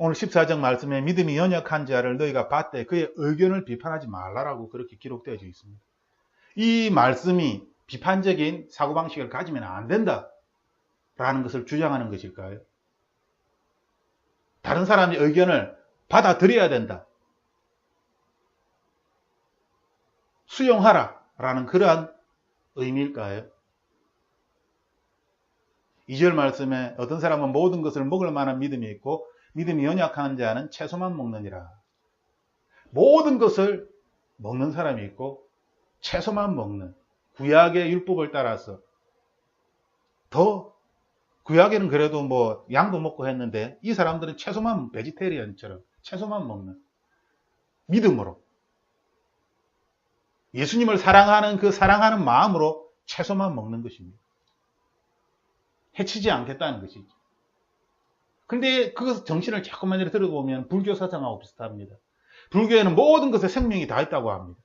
오늘 14장 말씀에 믿음이 연약한 자를 너희가 봤되 그의 의견을 비판하지 말라라고 그렇게 기록되어 있습니다. 이 말씀이 비판적인 사고방식을 가지면 안 된다 라는 것을 주장하는 것일까요? 다른 사람의 의견을 받아들여야 된다, 수용하라 라는 그러한 의미일까요? 2절 말씀에 어떤 사람은 모든 것을 먹을 만한 믿음이 있고 믿음이 연약한 자는 채소만 먹느니라. 모든 것을 먹는 사람이 있고 채소만 먹는, 구약의 율법을 따라서, 더 구약에는 그래도 뭐 양도 먹고 했는데 이 사람들은 채소만, 베지테리언처럼 채소만 먹는 믿음으로, 예수님을 사랑하는 그 사랑하는 마음으로 채소만 먹는 것입니다. 해치지 않겠다는 것이죠. 근데 그 정신을 자꾸만 이렇게 들어보면 불교 사상하고 비슷합니다. 불교에는 모든 것에 생명이 다 있다고 합니다.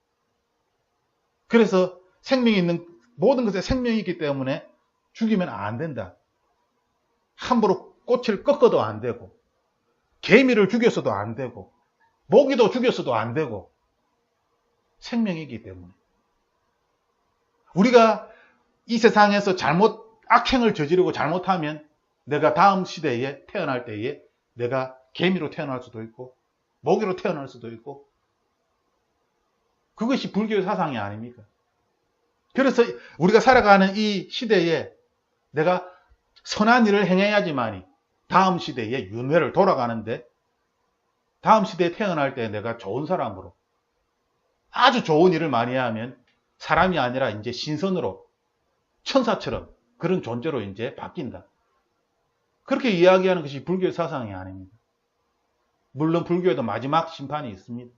그래서 생명이 있는, 모든 것에 생명이 있기 때문에 죽이면 안 된다. 함부로 꽃을 꺾어도 안 되고, 개미를 죽였어도 안 되고, 모기도 죽였어도 안 되고, 생명이기 때문에. 우리가 이 세상에서 악행을 저지르고 잘못하면 내가 다음 시대에 태어날 때에 내가 개미로 태어날 수도 있고 모기로 태어날 수도 있고, 그것이 불교의 사상이 아닙니까? 그래서 우리가 살아가는 이 시대에 내가 선한 일을 행해야지만이 다음 시대에 윤회를 돌아가는데, 다음 시대에 태어날 때 내가 좋은 사람으로 아주 좋은 일을 많이 하면 사람이 아니라 이제 신선으로 천사처럼 그런 존재로 이제 바뀐다. 그렇게 이야기하는 것이 불교의 사상이 아닙니다. 물론 불교에도 마지막 심판이 있습니다.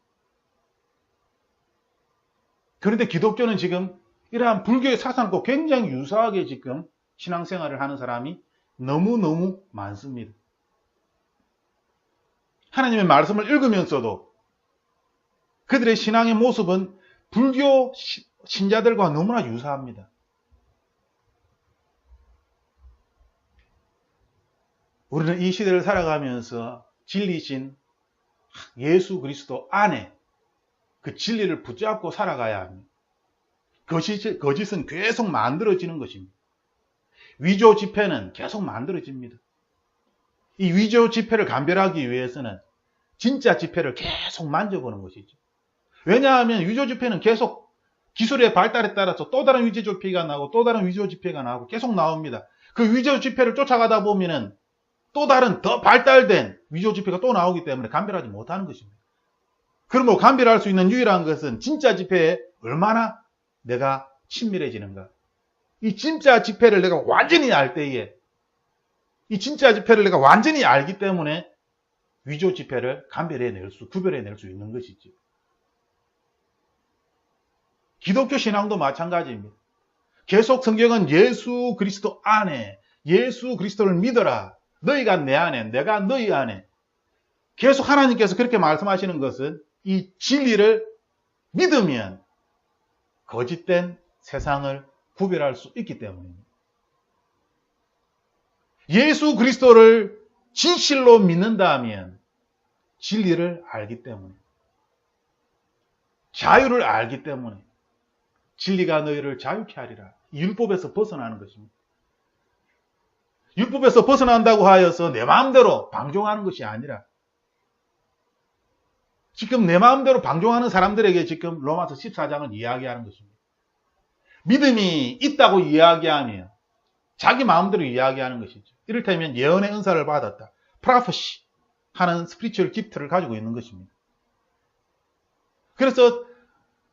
그런데 기독교는 지금 이러한 불교의 사상과 굉장히 유사하게 지금 신앙생활을 하는 사람이 너무너무 많습니다. 하나님의 말씀을 읽으면서도 그들의 신앙의 모습은 불교 신자들과 너무나 유사합니다. 우리는 이 시대를 살아가면서 진리신 예수 그리스도 안에 그 진리를 붙잡고 살아가야 합니다. 거짓은 계속 만들어지는 것입니다. 위조 지폐는 계속 만들어집니다. 이 위조 지폐를 감별하기 위해서는 진짜 지폐를 계속 만져보는 것이죠. 왜냐하면 위조 지폐는 계속 기술의 발달에 따라서 또 다른 위조 지폐가 나오고 또 다른 위조 지폐가 나오고 계속 나옵니다. 그 위조 지폐를 쫓아가다 보면은 또 다른 더 발달된 위조 지폐가 또 나오기 때문에 감별하지 못하는 것입니다. 그러므로 감별할 수 있는 유일한 것은 진짜 지폐에 얼마나 내가 친밀해지는가. 이 진짜 지폐를 내가 완전히 알 때에, 이 진짜 지폐를 내가 완전히 알기 때문에 위조 지폐를 구별해낼 수 있는 것이죠. 기독교 신앙도 마찬가지입니다. 계속 성경은 예수 그리스도 안에, 예수 그리스도를 믿어라. 너희가 내 안에, 내가 너희 안에. 계속 하나님께서 그렇게 말씀하시는 것은 이 진리를 믿으면 거짓된 세상을 구별할 수 있기 때문입니다. 예수 그리스도를 진실로 믿는다면 진리를 알기 때문에, 자유를 알기 때문에, 진리가 너희를 자유케 하리라. 율법에서 벗어나는 것입니다. 율법에서 벗어난다고 하여서 내 마음대로 방종하는 것이 아니라, 지금 내 마음대로 방종하는 사람들에게 지금 로마서 14장을 이야기하는 것입니다. 믿음이 있다고 이야기하며 자기 마음대로 이야기하는 것이죠. 이를테면 예언의 은사를 받았다, 프로페시 하는 스피리추얼 기프트를 가지고 있는 것입니다. 그래서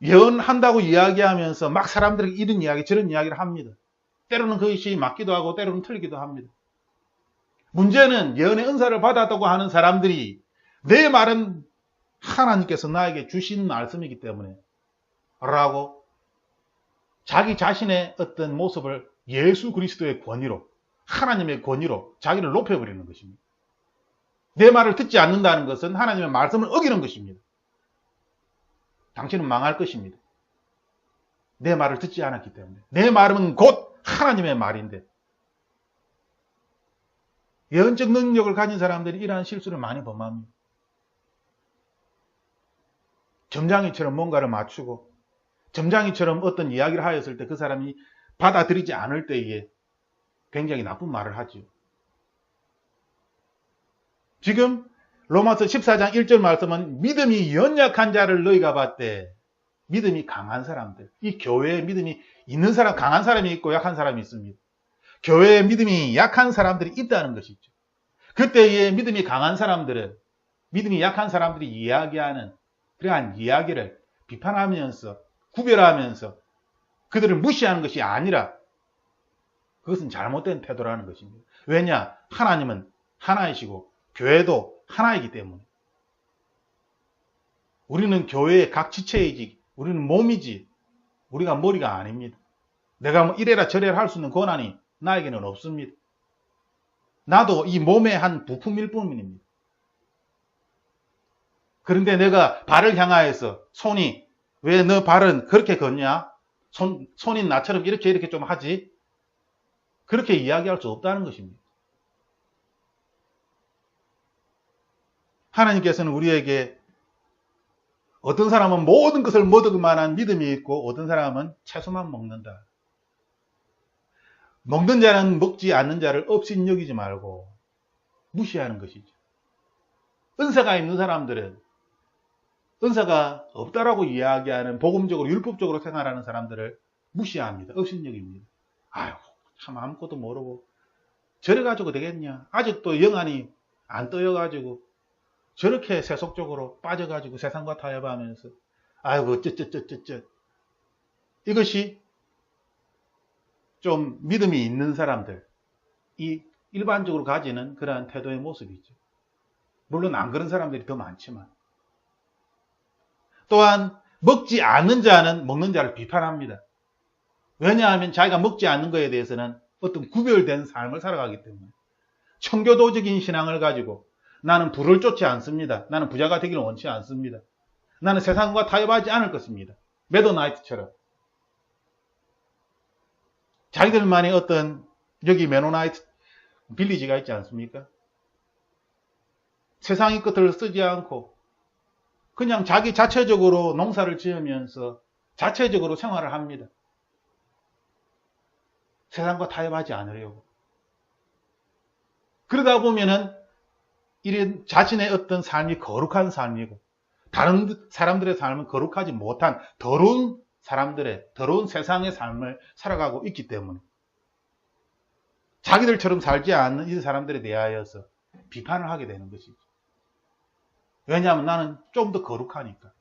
예언한다고 이야기하면서 막 사람들에게 이런 이야기 저런 이야기를 합니다. 때로는 그것이 맞기도 하고 때로는 틀리기도 합니다. 문제는 예언의 은사를 받았다고 하는 사람들이 내 말은 하나님께서 나에게 주신 말씀이기 때문에 라고 자기 자신의 어떤 모습을 예수 그리스도의 권위로, 하나님의 권위로 자기를 높여버리는 것입니다. 내 말을 듣지 않는다는 것은 하나님의 말씀을 어기는 것입니다. 당신은 망할 것입니다. 내 말을 듣지 않았기 때문에. 내 말은 곧 하나님의 말인데, 예언적 능력을 가진 사람들이 이러한 실수를 많이 범합니다. 점장이처럼 뭔가를 맞추고 점장이처럼 어떤 이야기를 하였을 때 그 사람이 받아들이지 않을 때에 굉장히 나쁜 말을 하죠. 지금 로마서 14장 1절 말씀은 믿음이 연약한 자를 너희가 봤대. 믿음이 강한 사람들. 이 교회에 믿음이 있는 사람, 강한 사람이 있고 약한 사람이 있습니다. 교회에 믿음이 약한 사람들이 있다는 것이죠. 그때의 믿음이 강한 사람들은 믿음이 약한 사람들이 이야기하는 그러한 이야기를 비판하면서 구별하면서 그들을 무시하는 것이 아니라 그것은 잘못된 태도라는 것입니다. 왜냐? 하나님은 하나이시고 교회도 하나이기 때문에. 우리는 교회의 각 지체이지, 우리는 몸이지, 우리가 머리가 아닙니다. 내가 뭐 이래라 저래라 할 수 있는 권한이 나에게는 없습니다. 나도 이 몸의 한 부품일 뿐입니다. 그런데 내가 발을 향하여서 손이 왜 너 발은 그렇게 걷냐? 손인 나처럼 이렇게 좀 하지? 그렇게 이야기할 수 없다는 것입니다. 하나님께서는 우리에게 어떤 사람은 모든 것을 먹을 만한 믿음이 있고 어떤 사람은 채소만 먹는다. 먹는 자는 먹지 않는 자를 없인 여기지 말고 무시하는 것이죠. 은사가 있는 사람들은 은사가 없다라고 이야기하는 복음적으로 율법적으로 생활하는 사람들을 무시합니다. 없인 여깁니다. 아유, 참 아무것도 모르고 저래 가지고 되겠냐. 아직도 영안이 안 떠여가지고 저렇게 세속적으로 빠져가지고 세상과 타협하면서 아이고 쩌쩌쩌쩌쩌 이것이 좀 믿음이 있는 사람들이 일반적으로 가지는 그러한 태도의 모습이죠. 물론 안 그런 사람들이 더 많지만 또한 먹지 않는 자는 먹는 자를 비판합니다. 왜냐하면 자기가 먹지 않는 것에 대해서는 어떤 구별된 삶을 살아가기 때문에 청교도적인 신앙을 가지고 나는 부를 쫓지 않습니다. 나는 부자가 되기를 원치 않습니다. 나는 세상과 타협하지 않을 것입니다. 메도나이트처럼 자기들만의 어떤 여기 메노나이트 빌리지가 있지 않습니까? 세상의 것들을 쓰지 않고 그냥 자기 자체적으로 농사를 지으면서 자체적으로 생활을 합니다. 세상과 타협하지 않으려고. 그러다 보면은 이런 자신의 어떤 삶이 거룩한 삶이고 다른 사람들의 삶은 거룩하지 못한 더러운 사람들의 더러운 세상의 삶을 살아가고 있기 때문에 자기들처럼 살지 않는 이 사람들에 대하여서 비판을 하게 되는 것이죠. 왜냐하면 나는 좀 더 거룩하니까.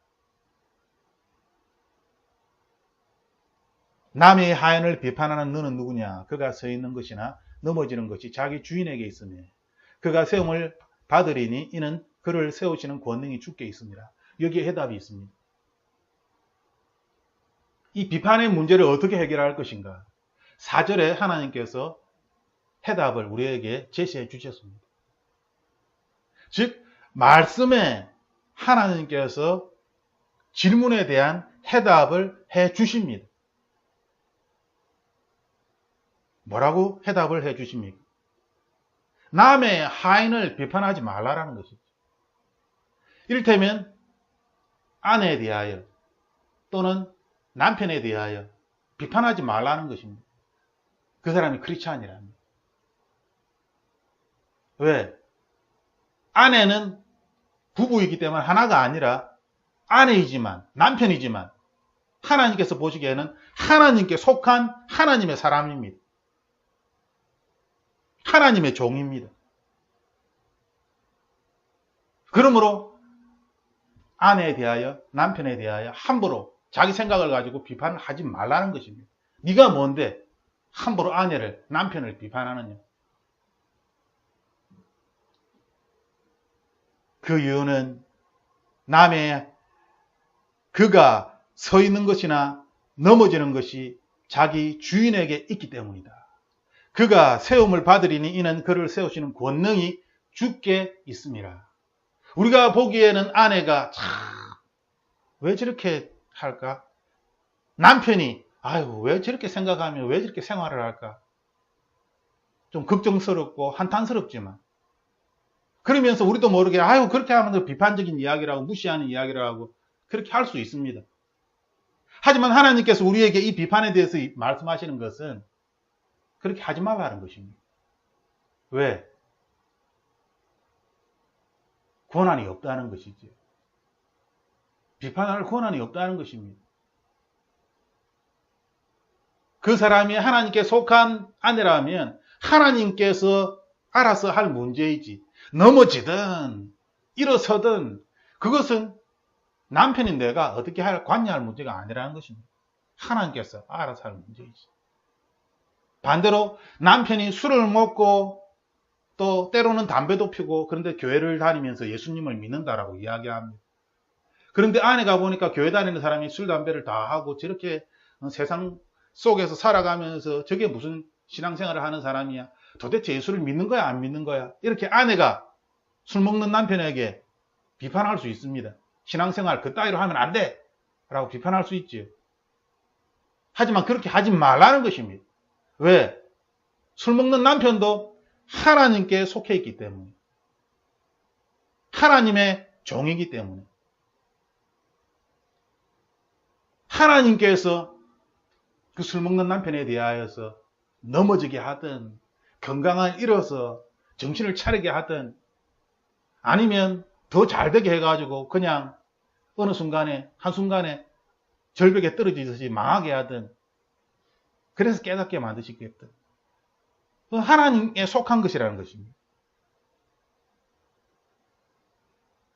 남의 하인을 비판하는 너는 누구냐? 그가 서 있는 것이나 넘어지는 것이 자기 주인에게 있으며 그가 세움을 받으리니 이는 그를 세우시는 권능이 주께 있습니다. 여기에 해답이 있습니다. 이 비판의 문제를 어떻게 해결할 것인가? 4절에 하나님께서 해답을 우리에게 제시해 주셨습니다. 즉 말씀에 하나님께서 질문에 대한 해답을 해 주십니다. 뭐라고 해답을 해 주십니까? 남의 하인을 비판하지 말라라는 것이죠. 이를테면 아내에 대하여 또는 남편에 대하여 비판하지 말라는 것입니다. 그 사람이 크리스찬이랍니다. 왜? 아내는 부부이기 때문에 하나가 아니라 아내이지만 남편이지만 하나님께서 보시기에는 하나님께 속한 하나님의 사람입니다. 하나님의 종입니다. 그러므로 아내에 대하여 남편에 대하여 함부로 자기 생각을 가지고 비판을 하지 말라는 것입니다. 네가 뭔데 함부로 아내를 남편을 비판하느냐. 그 이유는 남의 그가 서 있는 것이나 넘어지는 것이 자기 주인에게 있기 때문이다. 그가 세움을 받으리니 이는 그를 세우시는 권능이 주께 있습니다. 우리가 보기에는 아내가 왜 저렇게 할까? 남편이 아유 왜 저렇게 생각하며 왜 저렇게 생활을 할까? 좀 걱정스럽고 한탄스럽지만 그러면서 우리도 모르게 아유 그렇게 하면 비판적인 이야기라고 무시하는 이야기라고 그렇게 할 수 있습니다. 하지만 하나님께서 우리에게 이 비판에 대해서 말씀하시는 것은 그렇게 하지 말라는 것입니다. 왜? 권한이 없다는 것이죠. 비판할 권한이 없다는 것입니다. 그 사람이 하나님께 속한 아내라면 하나님께서 알아서 할 문제이지, 넘어지든 일어서든 그것은 남편이 내가 어떻게 관여할 문제가 아니라는 것입니다. 하나님께서 알아서 할 문제이지. 반대로 남편이 술을 먹고 또 때로는 담배도 피우고 그런데 교회를 다니면서 예수님을 믿는다라고 이야기합니다. 그런데 아내가 보니까 교회 다니는 사람이 술, 담배를 다 하고 저렇게 세상 속에서 살아가면서 저게 무슨 신앙생활을 하는 사람이야? 도대체 예수를 믿는 거야? 안 믿는 거야? 이렇게 아내가 술 먹는 남편에게 비판할 수 있습니다. 신앙생활 그따위로 하면 안 돼! 라고 비판할 수 있죠. 하지만 그렇게 하지 말라는 것입니다. 왜? 술 먹는 남편도 하나님께 속해 있기 때문에. 하나님의 종이기 때문에. 하나님께서 그 술 먹는 남편에 대하여서 넘어지게 하든 건강을 잃어서 정신을 차리게 하든 아니면 더 잘되게 해가지고 그냥 어느 순간에 한순간에 절벽에 떨어지듯이 망하게 하든 그래서 깨닫게 만드시겠든 하나님에 속한 것이라는 것입니다.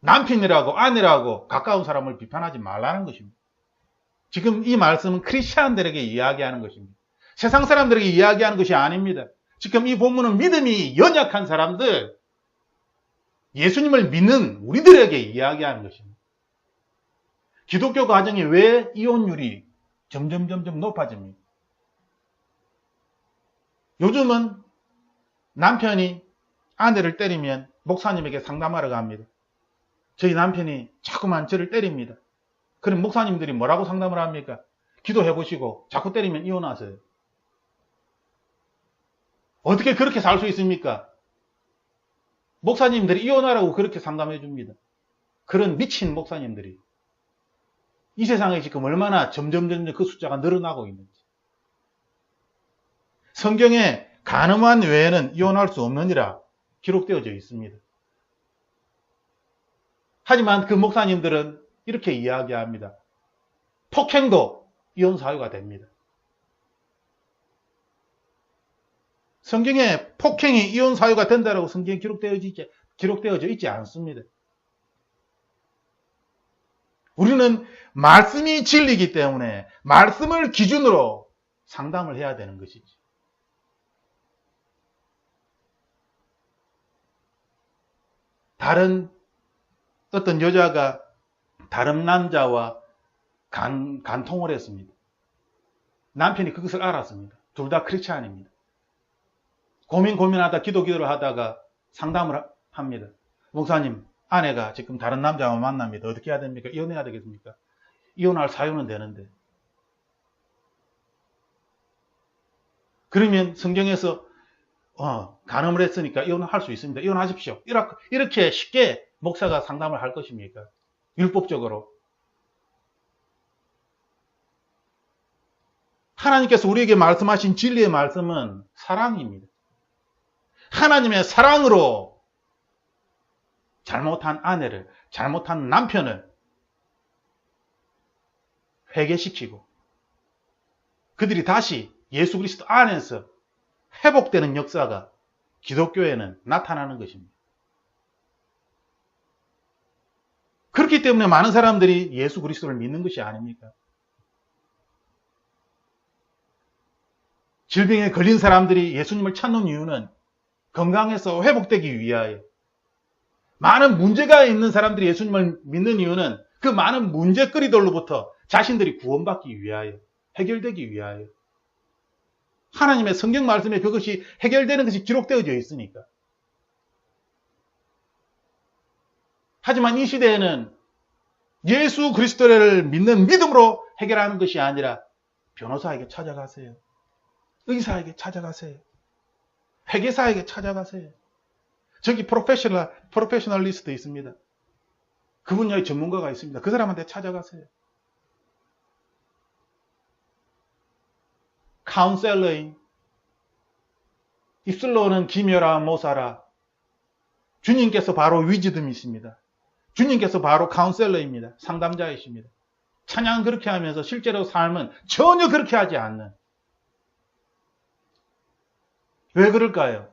남편이라고 아내라고 가까운 사람을 비판하지 말라는 것입니다. 지금 이 말씀은 크리스찬들에게 이야기하는 것입니다. 세상 사람들에게 이야기하는 것이 아닙니다. 지금 이 본문은 믿음이 연약한 사람들, 예수님을 믿는 우리들에게 이야기하는 것입니다. 기독교 가정이 왜 이혼율이 점점 높아집니까? 요즘은 남편이 아내를 때리면 목사님에게 상담하러 갑니다. 저희 남편이 자꾸만 저를 때립니다. 그럼 목사님들이 뭐라고 상담을 합니까? 기도해 보시고 자꾸 때리면 이혼하세요. 어떻게 그렇게 살 수 있습니까? 목사님들이 이혼하라고 그렇게 상담해 줍니다. 그런 미친 목사님들이 이 세상에 지금 얼마나 점점 그 숫자가 늘어나고 있는지. 성경에 간음한 외에는 이혼할 수 없느니라 기록되어져 있습니다. 하지만 그 목사님들은 이렇게 이야기합니다. 폭행도 이혼 사유가 됩니다. 성경에 폭행이 이혼 사유가 된다라고 성경에 기록되어져 있지 않습니다. 우리는 말씀이 진리이기 때문에 말씀을 기준으로 상담을 해야 되는 것이지. 다른 어떤 여자가 다른 남자와 간통을 했습니다. 남편이 그것을 알았습니다. 둘 다 크리스찬입니다. 고민하다 기도를 하다가 상담을 합니다. 목사님, 아내가 지금 다른 남자와 만납니다. 어떻게 해야 됩니까? 이혼해야 되겠습니까? 이혼할 사유는 되는데. 그러면 성경에서 간음을 했으니까 이혼할 수 있습니다. 이혼하십시오. 이렇게 쉽게 목사가 상담을 할 것입니까? 율법적으로. 하나님께서 우리에게 말씀하신 진리의 말씀은 사랑입니다. 하나님의 사랑으로 잘못한 아내를, 잘못한 남편을 회개시키고 그들이 다시 예수 그리스도 안에서 회복되는 역사가 기독교에는 나타나는 것입니다. 그렇기 때문에 많은 사람들이 예수 그리스도를 믿는 것이 아닙니까? 질병에 걸린 사람들이 예수님을 찾는 이유는 건강해서 회복되기 위하여, 많은 문제가 있는 사람들이 예수님을 믿는 이유는 그 많은 문제거리들로부터 자신들이 구원받기 위하여, 해결되기 위하여. 하나님의 성경 말씀에 그것이 해결되는 것이 기록되어져 있으니까. 하지만 이 시대에는 예수 그리스도를 믿는 믿음으로 해결하는 것이 아니라 변호사에게 찾아가세요. 의사에게 찾아가세요. 회계사에게 찾아가세요. 저기 프로페셔널리스트 있습니다. 그 분야의 전문가가 있습니다. 그 사람한테 찾아가세요. 카운셀러인, 입술로는 기묘라 모사라. 주님께서 바로 위즈덤이십니다. 주님께서 바로 카운셀러입니다. 상담자이십니다. 찬양은 그렇게 하면서 실제로 삶은 전혀 그렇게 하지 않는. 왜 그럴까요?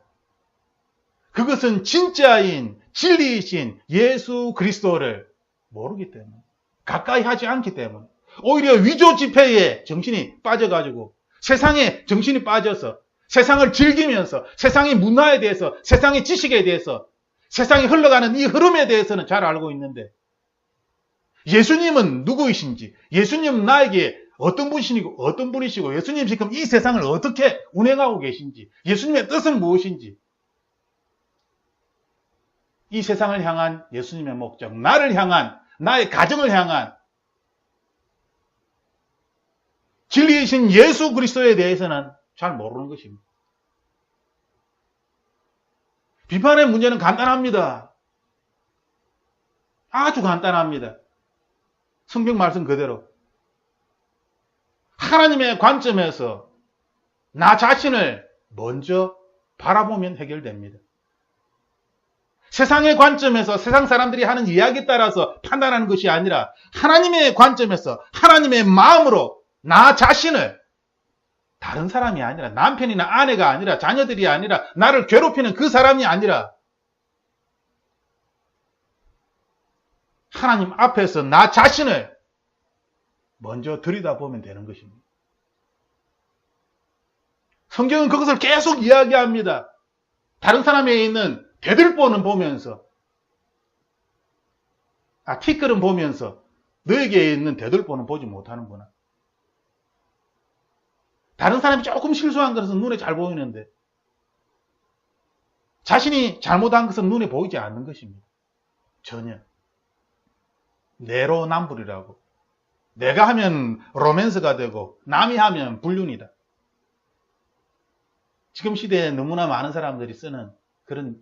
그것은 진짜인 진리이신 예수 그리스도를 모르기 때문에, 가까이 하지 않기 때문에, 오히려 위조 지폐에 정신이 빠져가지고 세상에 정신이 빠져서 세상을 즐기면서 세상의 문화에 대해서, 세상의 지식에 대해서, 세상이 흘러가는 이 흐름에 대해서는 잘 알고 있는데, 예수님은 누구이신지, 예수님은 나에게 어떤 분이시고, 예수님 지금 이 세상을 어떻게 운행하고 계신지, 예수님의 뜻은 무엇인지, 이 세상을 향한 예수님의 목적, 나를 향한, 나의 가정을 향한 진리이신 예수 그리스도에 대해서는 잘 모르는 것입니다. 비판의 문제는 간단합니다. 아주 간단합니다. 성경 말씀 그대로. 하나님의 관점에서 나 자신을 먼저 바라보면 해결됩니다. 세상의 관점에서 세상 사람들이 하는 이야기에 따라서 판단하는 것이 아니라 하나님의 관점에서 하나님의 마음으로 나 자신을, 다른 사람이 아니라, 남편이나 아내가 아니라, 자녀들이 아니라, 나를 괴롭히는 그 사람이 아니라 하나님 앞에서 나 자신을 먼저 들여다보면 되는 것입니다. 성경은 그것을 계속 이야기합니다. 다른 사람에 있는 대들보는 보면서, 티끌은 보면서 너에게 있는 대들보는 보지 못하는구나. 다른 사람이 조금 실수한 것은 눈에 잘 보이는데 자신이 잘못한 것은 눈에 보이지 않는 것입니다. 전혀. 내로남불이라고. 내가 하면 로맨스가 되고 남이 하면 불륜이다. 지금 시대에 너무나 많은 사람들이 쓰는 그런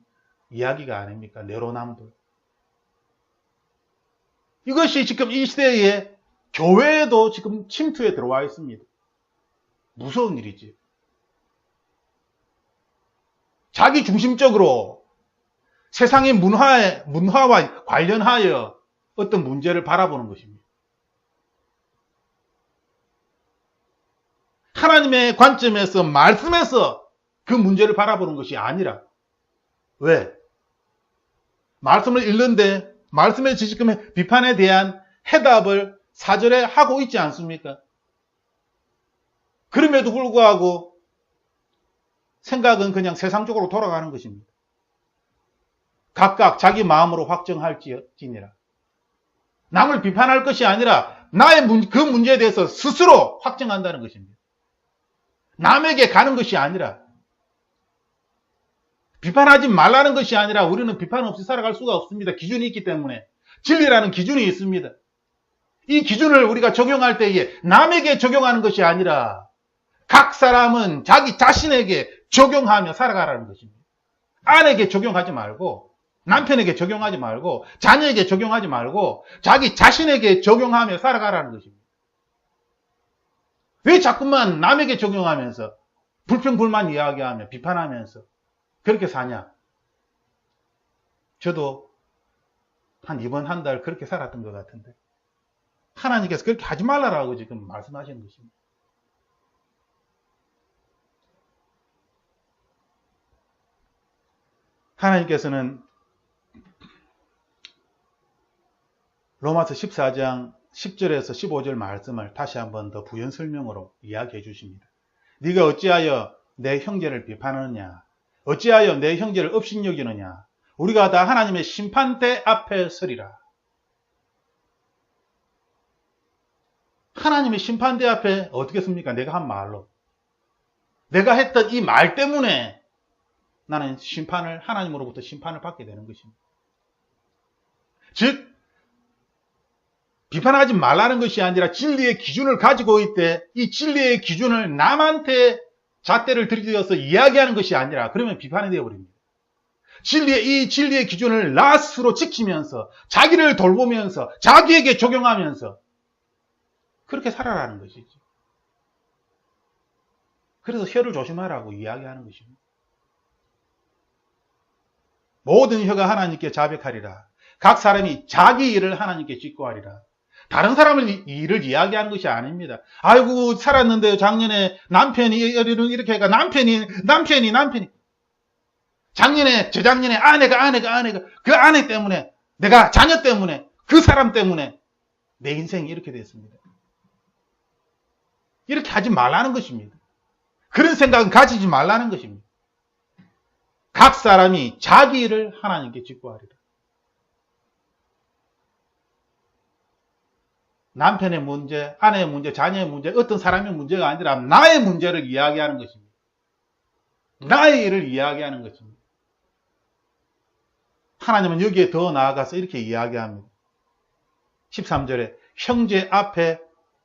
이야기가 아닙니까? 내로남불. 이것이 지금 이 시대에 교회에도 지금 침투에 들어와 있습니다. 무서운 일이지. 자기 중심적으로 세상의 문화와 관련하여 어떤 문제를 바라보는 것입니다. 하나님의 관점에서, 말씀에서 그 문제를 바라보는 것이 아니라, 왜? 말씀을 읽는데 말씀의 지식금의 비판에 대한 해답을 사절에 하고 있지 않습니까? 그럼에도 불구하고 생각은 그냥 세상적으로 돌아가는 것입니다. 각각 자기 마음으로 확정할지니라. 남을 비판할 것이 아니라 나의 그 문제에 대해서 스스로 확정한다는 것입니다. 남에게 가는 것이 아니라, 비판하지 말라는 것이 아니라, 우리는 비판 없이 살아갈 수가 없습니다. 기준이 있기 때문에. 진리라는 기준이 있습니다. 이 기준을 우리가 적용할 때에 남에게 적용하는 것이 아니라 각 사람은 자기 자신에게 적용하며 살아가라는 것입니다. 아내에게 적용하지 말고, 남편에게 적용하지 말고, 자녀에게 적용하지 말고 자기 자신에게 적용하며 살아가라는 것입니다. 왜 자꾸만 남에게 적용하면서 불평불만 이야기하며 비판하면서 그렇게 사냐? 저도 이번 한 달 그렇게 살았던 것 같은데, 하나님께서 그렇게 하지 말라라고 지금 말씀하시는 것입니다. 하나님께서는 로마서 14장 10절에서 15절 말씀을 다시 한번 더 부연 설명으로 이야기해 주십니다. 네가 어찌하여 내 형제를 비판하느냐? 어찌하여 내 형제를 업신여기느냐? 우리가 다 하나님의 심판대 앞에 서리라. 하나님의 심판대 앞에 어떻게 섭니까? 내가 한 말로. 내가 했던 이 말 때문에 나는 하나님으로부터 심판을 받게 되는 것입니다. 즉, 비판하지 말라는 것이 아니라 진리의 기준을 가지고 있되, 이 진리의 기준을 남한테 잣대를 들이대어서 이야기하는 것이 아니라, 그러면 비판이 되어버립니다. 이 진리의 기준을 나 스스로 지키면서 자기를 돌보면서 자기에게 적용하면서 그렇게 살아라는 것이지. 그래서 혀를 조심하라고 이야기하는 것입니다. 모든 혀가 하나님께 자백하리라. 각 사람이 자기 일을 하나님께 직고하리라. 다른 사람의 일을 이야기하는 것이 아닙니다. 아이고 살았는데 작년에 남편이 이렇게 해가 남편이 작년에 저작년에 아내가 그 아내 때문에 내가 자녀 때문에 그 사람 때문에 내 인생이 이렇게 됐습니다. 이렇게 하지 말라는 것입니다. 그런 생각은 가지지 말라는 것입니다. 각 사람이 자기 일을 하나님께 직고하리라. 남편의 문제, 아내의 문제, 자녀의 문제, 어떤 사람의 문제가 아니라 나의 문제를 이야기하는 것입니다. 나의 일을 이야기하는 것입니다. 하나님은 여기에 더 나아가서 이렇게 이야기합니다. 13절에 형제 앞에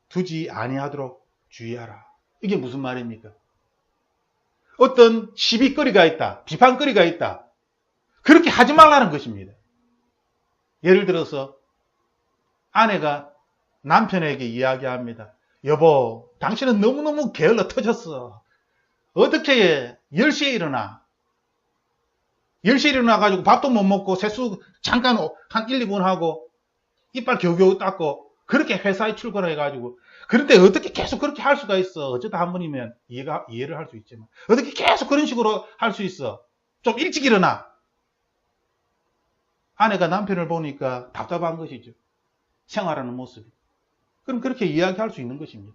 두지 아니하도록 주의하라. 이게 무슨 말입니까? 어떤 시비거리가 있다, 비판거리가 있다. 그렇게 하지 말라는 것입니다. 예를 들어서 아내가 남편에게 이야기합니다. 여보, 당신은 너무너무 게을러 터졌어. 어떻게 10시에 일어나? 10시에 일어나가지고 밥도 못 먹고 세수 잠깐 한 1, 2분 하고 이빨 겨우겨우 닦고 그렇게 회사에 출근해가지고 그런데 어떻게 계속 그렇게 할 수가 있어? 어쩌다 한 번이면 이해를 할 수 있지만 어떻게 계속 그런 식으로 할 수 있어? 좀 일찍 일어나. 아내가 남편을 보니까 답답한 것이죠. 생활하는 모습이. 그럼 그렇게 이야기할 수 있는 것입니다.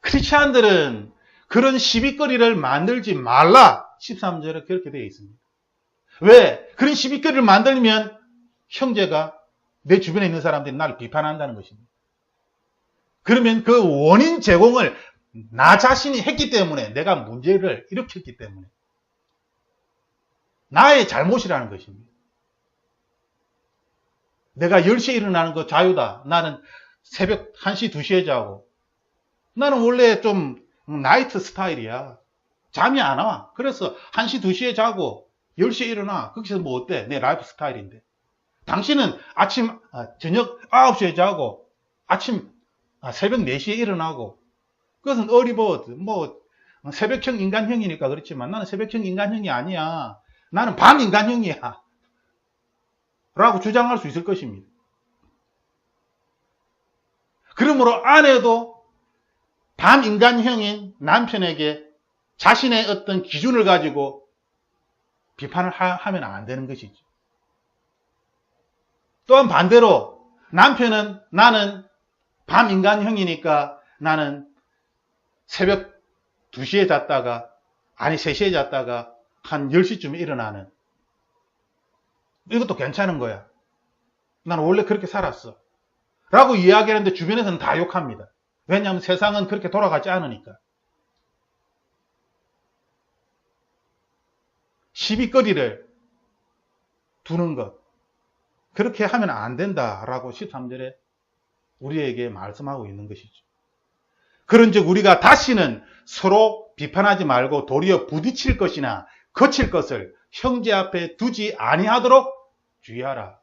크리스찬들은 그런 시비거리를 만들지 말라. 13절에 그렇게 되어 있습니다. 왜? 그런 시비거리를 만들면 형제가 내 주변에 있는 사람들이 나를 비판한다는 것입니다. 그러면 그 원인 제공을 나 자신이 했기 때문에 내가 문제를 일으켰기 때문에 나의 잘못이라는 것입니다. 내가 10시에 일어나는 거 자유다. 나는 새벽 1시, 2시에 자고 나는 원래 좀 나이트 스타일이야. 잠이 안 와. 그래서 1시, 2시에 자고 10시에 일어나. 거기서 뭐 어때? 내 라이프 스타일인데. 당신은 저녁 9시에 자고 새벽 4시에 일어나고 그것은 어리버드, 새벽형 인간형이니까 그렇지만 나는 새벽형 인간형이 아니야. 나는 밤 인간형이야. 라고 주장할 수 있을 것입니다. 그러므로 아내도 밤 인간형인 남편에게 자신의 어떤 기준을 가지고 비판을 하면 안 되는 것이죠. 또한 반대로 남편은 나는 밤 인간형이니까 나는 새벽 2시에 잤다가 3시에 잤다가 한 10시쯤에 일어나는 이것도 괜찮은 거야. 나는 원래 그렇게 살았어. 라고 이야기하는데 주변에서는 다 욕합니다. 왜냐하면 세상은 그렇게 돌아가지 않으니까. 시비거리를 두는 것. 그렇게 하면 안 된다라고 13절에 우리에게 말씀하고 있는 것이죠. 그런즉 우리가 다시는 서로 비판하지 말고 도리어 부딪힐 것이나 거칠 것을 형제 앞에 두지 아니하도록 주의하라.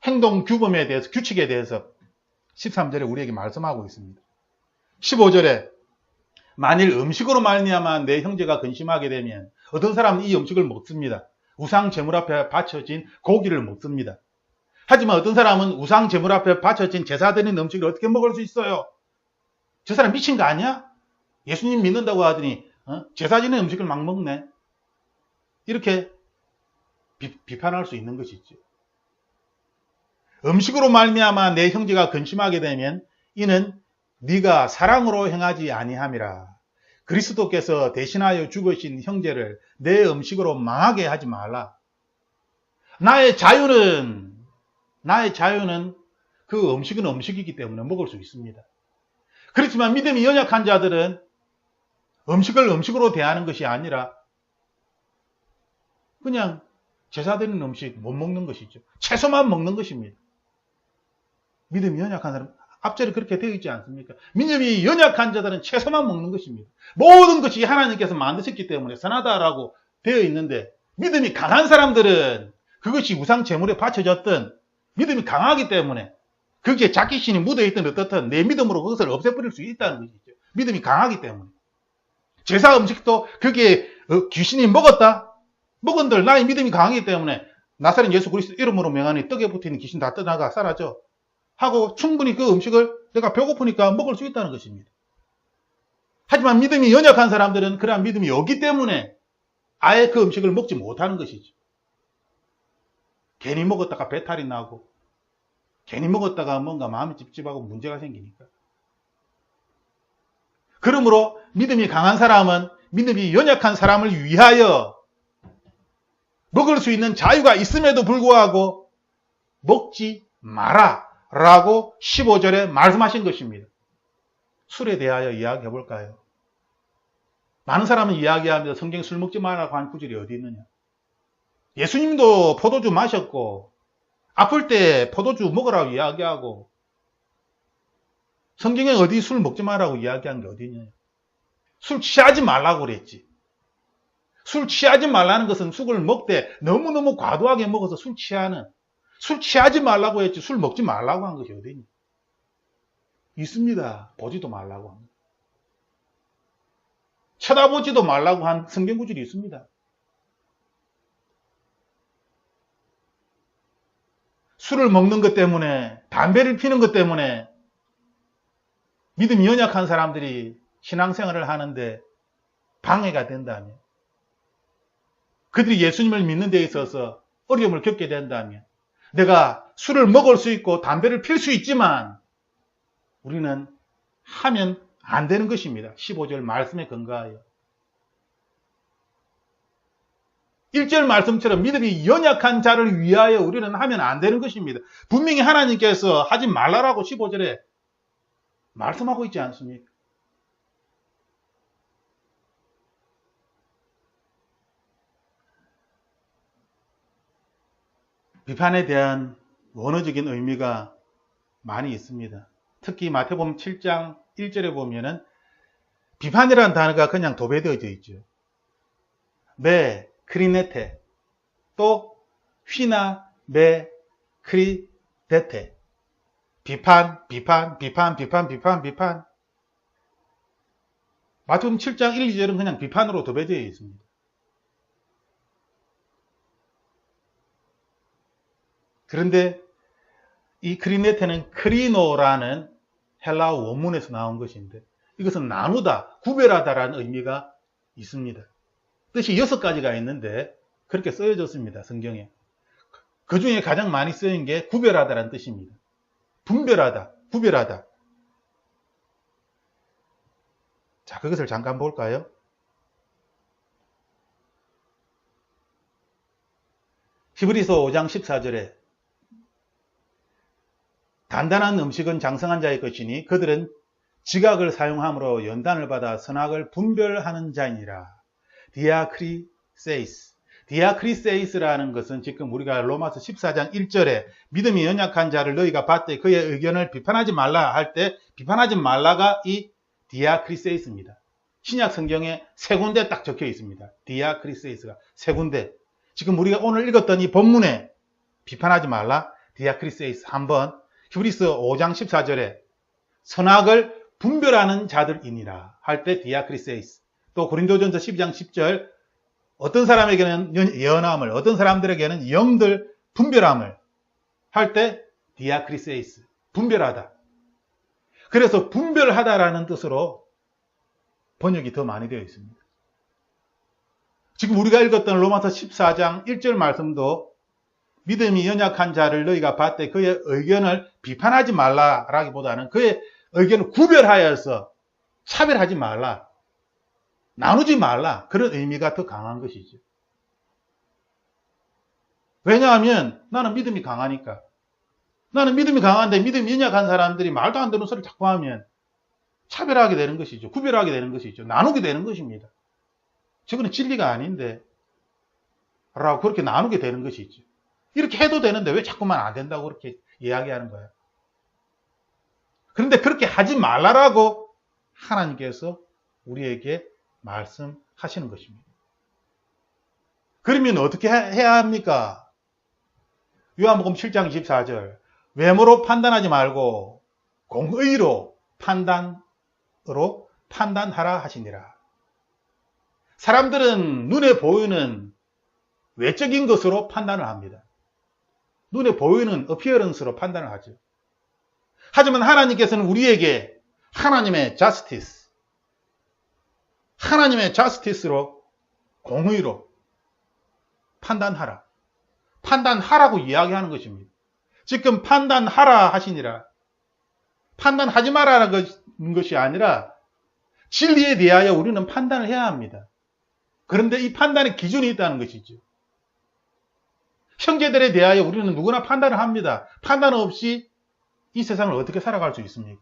행동 규범에 대해서, 규칙에 대해서 13절에 우리에게 말씀하고 있습니다. 15절에 만일 음식으로 말미암아 내 형제가 근심하게 되면 어떤 사람은 이 음식을 먹습니다. 우상 제물 앞에 바쳐진 고기를 먹습니다. 하지만 어떤 사람은 우상 제물 앞에 바쳐진 제사 드린 음식을 어떻게 먹을 수 있어요? 저 사람 미친 거 아니야? 예수님 믿는다고 하더니 제사 지는 음식을 막 먹네. 이렇게 비판할 수 있는 것이죠. 음식으로 말미암아 내 형제가 근심하게 되면 이는 네가 사랑으로 행하지 아니함이라. 그리스도께서 대신하여 죽으신 형제를 내 음식으로 망하게 하지 말라. 나의 자유는 그 음식은 음식이기 때문에 먹을 수 있습니다. 그렇지만 믿음이 연약한 자들은 음식을 음식으로 대하는 것이 아니라 그냥 제사드리는 음식 못 먹는 것이죠. 채소만 먹는 것입니다. 믿음이 연약한 사람 앞절에 그렇게 되어 있지 않습니까? 믿음이 연약한 자들은 채소만 먹는 것입니다. 모든 것이 하나님께서 만드셨기 때문에 선하다라고 되어 있는데, 믿음이 강한 사람들은 그것이 우상 제물에 바쳐졌던 믿음이 강하기 때문에 거기에 자기신이 묻어있든 어떻든 내 믿음으로 그것을 없애버릴 수 있다는 것이죠. 믿음이 강하기 때문에. 제사 음식도 거기에 귀신이 먹었다? 먹은들 나의 믿음이 강하기 때문에 나사렛 예수 그리스도 이름으로 명하니 떡에 붙어있는 귀신 다 떠나가 사라져 하고 충분히 그 음식을 내가 배고프니까 먹을 수 있다는 것입니다. 하지만 믿음이 연약한 사람들은 그러한 믿음이 없기 때문에 아예 그 음식을 먹지 못하는 것이죠. 괜히 먹었다가 배탈이 나고 괜히 먹었다가 뭔가 마음이 찝찝하고 문제가 생기니까. 그러므로 믿음이 강한 사람은 믿음이 연약한 사람을 위하여 먹을 수 있는 자유가 있음에도 불구하고 먹지 마라 라고 15절에 말씀하신 것입니다. 술에 대하여 이야기해 볼까요? 많은 사람은 이야기하면서 성경에 술 먹지 말라고 한 구절이 어디 있느냐. 예수님도 포도주 마셨고 아플 때 포도주 먹으라고 이야기하고 성경에 어디 술 먹지 말라고 이야기한 게 어디 있냐. 술 취하지 말라고 그랬지. 술 취하지 말라는 것은 술을 먹되 너무너무 과도하게 먹어서 술 취하지 말라고 했지 술 먹지 말라고 한 것이 어디 있냐. 있습니다. 보지도 말라고 한 것. 쳐다보지도 말라고 한 성경 구절이 있습니다. 술을 먹는 것 때문에, 담배를 피는 것 때문에 믿음이 연약한 사람들이 신앙생활을 하는데 방해가 된다면, 그들이 예수님을 믿는 데 있어서 어려움을 겪게 된다면, 내가 술을 먹을 수 있고 담배를 필 수 있지만 우리는 하면 안 되는 것입니다. 15절 말씀에 근거하여. 1절 말씀처럼 믿음이 연약한 자를 위하여 우리는 하면 안 되는 것입니다. 분명히 하나님께서 하지 말라라고 15절에 말씀하고 있지 않습니까? 비판에 대한 원어적인 의미가 많이 있습니다. 특히 마태복음 7장 1절에 보면은 비판이라는 단어가 그냥 도배되어져 있죠. 크리네테, 또 휘나 크리데테. 비판. 마태복음 7장 1, 2절은 그냥 비판으로 도배되어 있습니다. 그런데 이 크리네테는 크리노라는 헬라어 원문에서 나온 것인데, 이것은 나누다, 구별하다라는 의미가 있습니다. 뜻이 6가지가 있는데 그렇게 쓰여졌습니다. 성경에. 그 중에 가장 많이 쓰인 게 구별하다라는 뜻입니다. 분별하다, 구별하다. 자, 그것을 잠깐 볼까요? 히브리서 5장 14절에 단단한 음식은 장성한 자의 것이니 그들은 지각을 사용함으로 연단을 받아 선악을 분별하는 자이니라. 디아크리세이스. 디아크리세이스라는 것은 지금 우리가 로마서 14장 1절에 믿음이 연약한 자를 너희가 봤되 그의 의견을 비판하지 말라 할 때 비판하지 말라가 이 디아크리세이스입니다. 신약 성경에 3군데 딱 적혀 있습니다. 디아크리세이스가 3군데. 지금 우리가 오늘 읽었던 이 본문에 비판하지 말라, 디아크리세이스 한번, 히브리서 5장 14절에 선악을 분별하는 자들이니라 할 때 디아크리세이스. 또 고린도전서 12장 10절 어떤 사람에게는 예언함을, 어떤 사람들에게는 영들 분별함을 할 때 디아크리세이스, 분별하다. 그래서 분별하다라는 뜻으로 번역이 더 많이 되어 있습니다. 지금 우리가 읽었던 로마서 14장 1절 말씀도 믿음이 연약한 자를 너희가 봤되 그의 의견을 비판하지 말라라기보다는 그의 의견을 구별하여서 차별하지 말라, 나누지 말라, 그런 의미가 더 강한 것이죠. 왜냐하면 나는 믿음이 강하니까. 나는 믿음이 강한데 믿음이 연약한 사람들이 말도 안 되는 소리를 자꾸 하면 차별하게 되는 것이죠. 구별하게 되는 것이죠. 나누게 되는 것입니다. 저거는 진리가 아닌데 라고 그렇게 나누게 되는 것이죠. 이렇게 해도 되는데 왜 자꾸만 안 된다고 그렇게 이야기하는 거야. 그런데 그렇게 하지 말라라고 하나님께서 우리에게 말씀하시는 것입니다. 그러면 어떻게 해야 합니까? 요한복음 7장 24절 외모로 판단하지 말고 공의로 판단하라 하시니라. 사람들은 눈에 보이는 외적인 것으로 판단을 합니다. 눈에 보이는 어피어런스로 판단을 하죠. 하지만 하나님께서는 우리에게 하나님의 자스티스로 공의로 판단하라고 이야기하는 것입니다. 지금 판단하라 하시니라. 판단하지 말라는 것이 아니라 진리에 대하여 우리는 판단을 해야 합니다. 그런데 이 판단의 기준이 있다는 것이죠. 형제들에 대하여 우리는 누구나 판단을 합니다. 판단 없이 이 세상을 어떻게 살아갈 수 있습니까?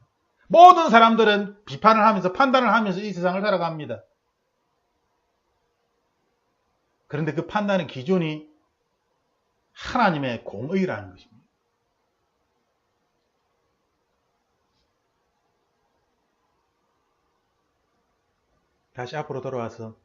모든 사람들은 비판을 하면서 판단을 하면서 이 세상을 살아갑니다. 그런데 그 판단의 기준이 하나님의 공의라는 것입니다. 다시 앞으로 돌아와서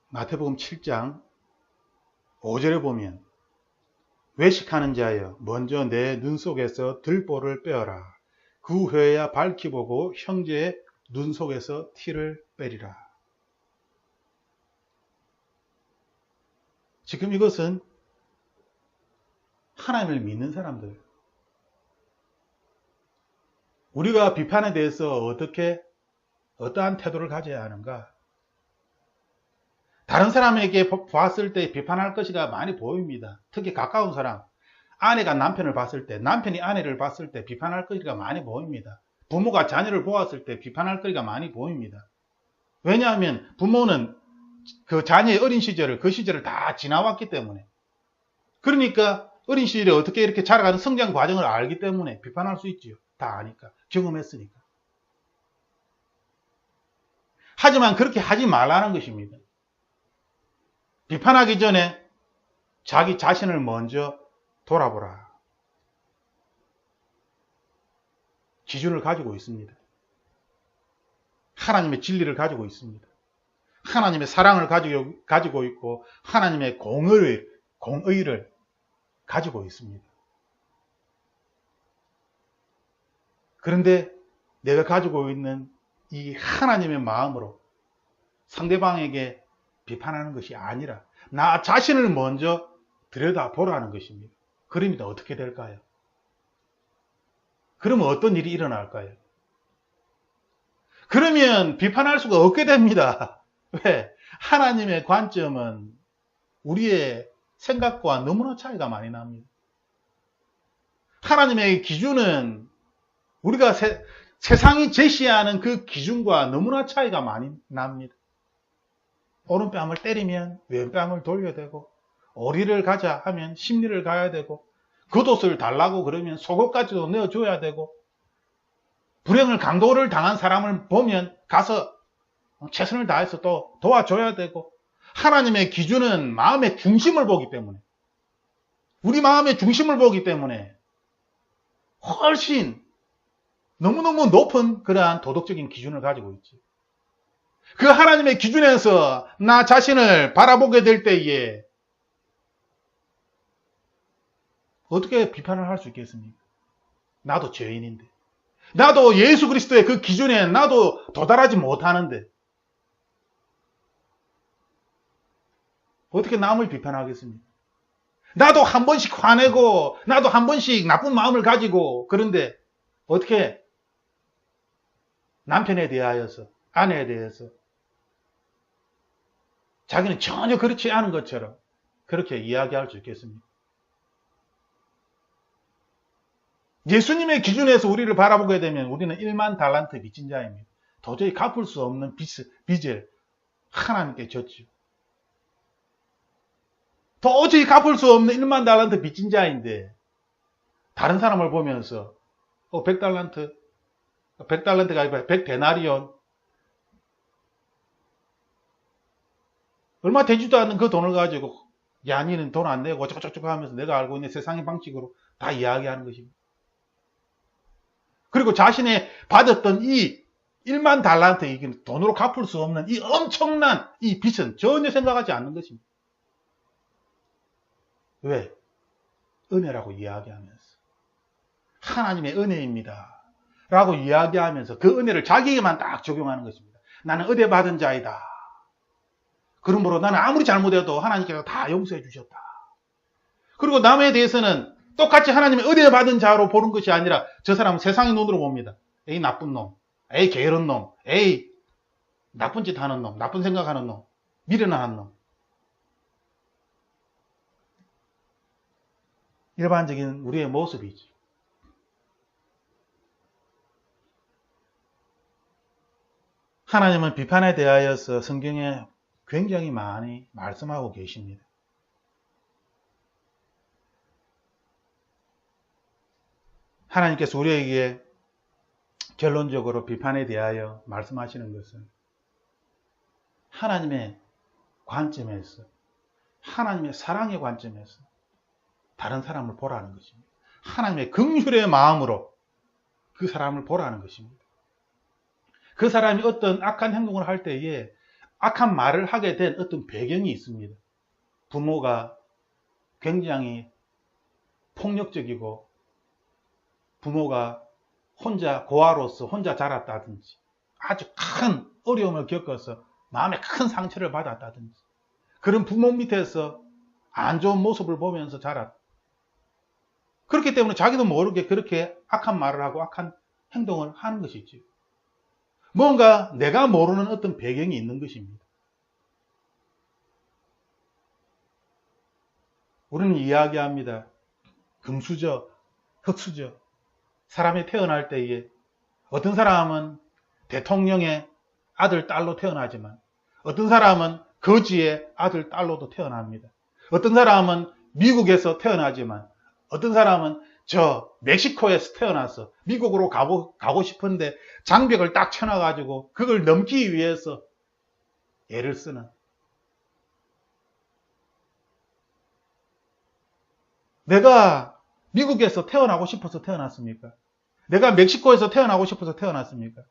마태복음 7장 5절에 보면 외식하는 자여 먼저 내 눈 속에서 들보를 빼어라. 그 후에야 밝히 보고 형제의 눈 속에서 티를 빼리라. 지금 이것은 하나님을 믿는 사람들, 우리가 비판에 대해서 어떠한 태도를 가져야 하는가? 다른 사람에게 봤을 때 비판할 것이가 많이 보입니다. 특히 가까운 사람, 아내가 남편을 봤을 때, 남편이 아내를 봤을 때 비판할 거리가 많이 보입니다. 부모가 자녀를 보았을 때 비판할 거리가 많이 보입니다. 왜냐하면 부모는 그 자녀의 어린 시절을, 그 시절을 다 지나왔기 때문에, 그러니까 어린 시절에 어떻게 이렇게 자라가는 성장 과정을 알기 때문에 비판할 수 있지요. 다 아니까, 경험했으니까. 하지만 그렇게 하지 말라는 것입니다. 비판하기 전에 자기 자신을 먼저 돌아보라. 기준을 가지고 있습니다. 하나님의 진리를 가지고 있습니다. 하나님의 사랑을 가지고 있고 하나님의 공의를 가지고 있습니다. 그런데 내가 가지고 있는 이 하나님의 마음으로 상대방에게 비판하는 것이 아니라 나 자신을 먼저 들여다보라는 것입니다. 그러면 어떻게 될까요? 그러면 어떤 일이 일어날까요? 그러면 비판할 수가 없게 됩니다. 왜? 하나님의 관점은 우리의 생각과 너무나 차이가 많이 납니다. 하나님의 기준은 우리가 세상이 제시하는 그 기준과 너무나 차이가 많이 납니다. 오른뺨을 때리면 왼뺨을 돌려야 되고, 오리를 가자 하면 십리를 가야 되고, 겉옷을 달라고 그러면 속옷까지도 내어줘야 되고, 불행을 강도를 당한 사람을 보면 가서 최선을 다해서 또 도와줘야 되고, 하나님의 기준은 마음의 중심을 보기 때문에, 우리 마음의 중심을 보기 때문에 훨씬 너무너무 높은 그러한 도덕적인 기준을 가지고 있지. 그 하나님의 기준에서 나 자신을 바라보게 될 때에 어떻게 비판을 할 수 있겠습니까? 나도 죄인인데, 나도 예수 그리스도의 그 기준에 나도 도달하지 못하는데 어떻게 남을 비판하겠습니까? 나도 한 번씩 화내고 나도 한 번씩 나쁜 마음을 가지고, 그런데 어떻게 남편에 대하여서, 아내에 대해서 자기는 전혀 그렇지 않은 것처럼 그렇게 이야기할 수 있겠습니까? 예수님의 기준에서 우리를 바라보게 되면 우리는 1만 달란트 빚진 자입니다. 도저히 갚을 수 없는 빚을 하나님께 졌죠. 도저히 갚을 수 없는 1만 달란트 빚진 자인데 다른 사람을 보면서 100달란트가 아니라 100데나리온, 얼마 되지도 않는 그 돈을 가지고 야, 니는 돈 안 내고 어쩌고저쩌고 하면서 내가 알고 있는 세상의 방식으로 다 이야기하는 것입니다. 그리고 자신의 받았던 이 1만 달란트, 이게 돈으로 갚을 수 없는 이 엄청난 이 빚은 전혀 생각하지 않는 것입니다. 왜? 은혜라고 이야기하면서. 하나님의 은혜입니다. 라고 이야기하면서 그 은혜를 자기에게만 딱 적용하는 것입니다. 나는 은혜 받은 자이다. 그러므로 나는 아무리 잘못해도 하나님께서 다 용서해 주셨다. 그리고 남에 대해서는 똑같이 하나님의 은혜 받은 자로 보는 것이 아니라 저 사람은 세상의 눈으로 봅니다. 에이 나쁜 놈, 에이 게으른 놈, 에이 나쁜 짓 하는 놈, 나쁜 생각하는 놈, 미련한 놈. 일반적인 우리의 모습이지. 하나님은 비판에 대하여서 성경에 굉장히 많이 말씀하고 계십니다. 하나님께서 우리에게 결론적으로 비판에 대하여 말씀하시는 것은 하나님의 관점에서, 하나님의 사랑의 관점에서 다른 사람을 보라는 것입니다. 하나님의 긍휼의 마음으로 그 사람을 보라는 것입니다. 그 사람이 어떤 악한 행동을 할 때에 악한 말을 하게 된 어떤 배경이 있습니다. 부모가 굉장히 폭력적이고 부모가 혼자 고아로서 혼자 자랐다든지 아주 큰 어려움을 겪어서 마음에 큰 상처를 받았다든지 그런 부모 밑에서 안 좋은 모습을 보면서 자랐다. 그렇기 때문에 자기도 모르게 그렇게 악한 말을 하고 악한 행동을 하는 것이죠. 뭔가 내가 모르는 어떤 배경이 있는 것입니다. 우리는 이야기합니다. 금수저, 흙수저. 사람이 태어날 때에 어떤 사람은 대통령의 아들, 딸로 태어나지만 어떤 사람은 거지의 아들, 딸로도 태어납니다. 어떤 사람은 미국에서 태어나지만 어떤 사람은 저 멕시코에서 태어나서 미국으로 가고 싶은데 장벽을 딱 쳐놔가지고 그걸 넘기 위해서 애를 쓰는. 내가 미국에서 태어나고 싶어서 태어났습니까? 내가 멕시코에서 태어나고 싶어서 태어났습니까?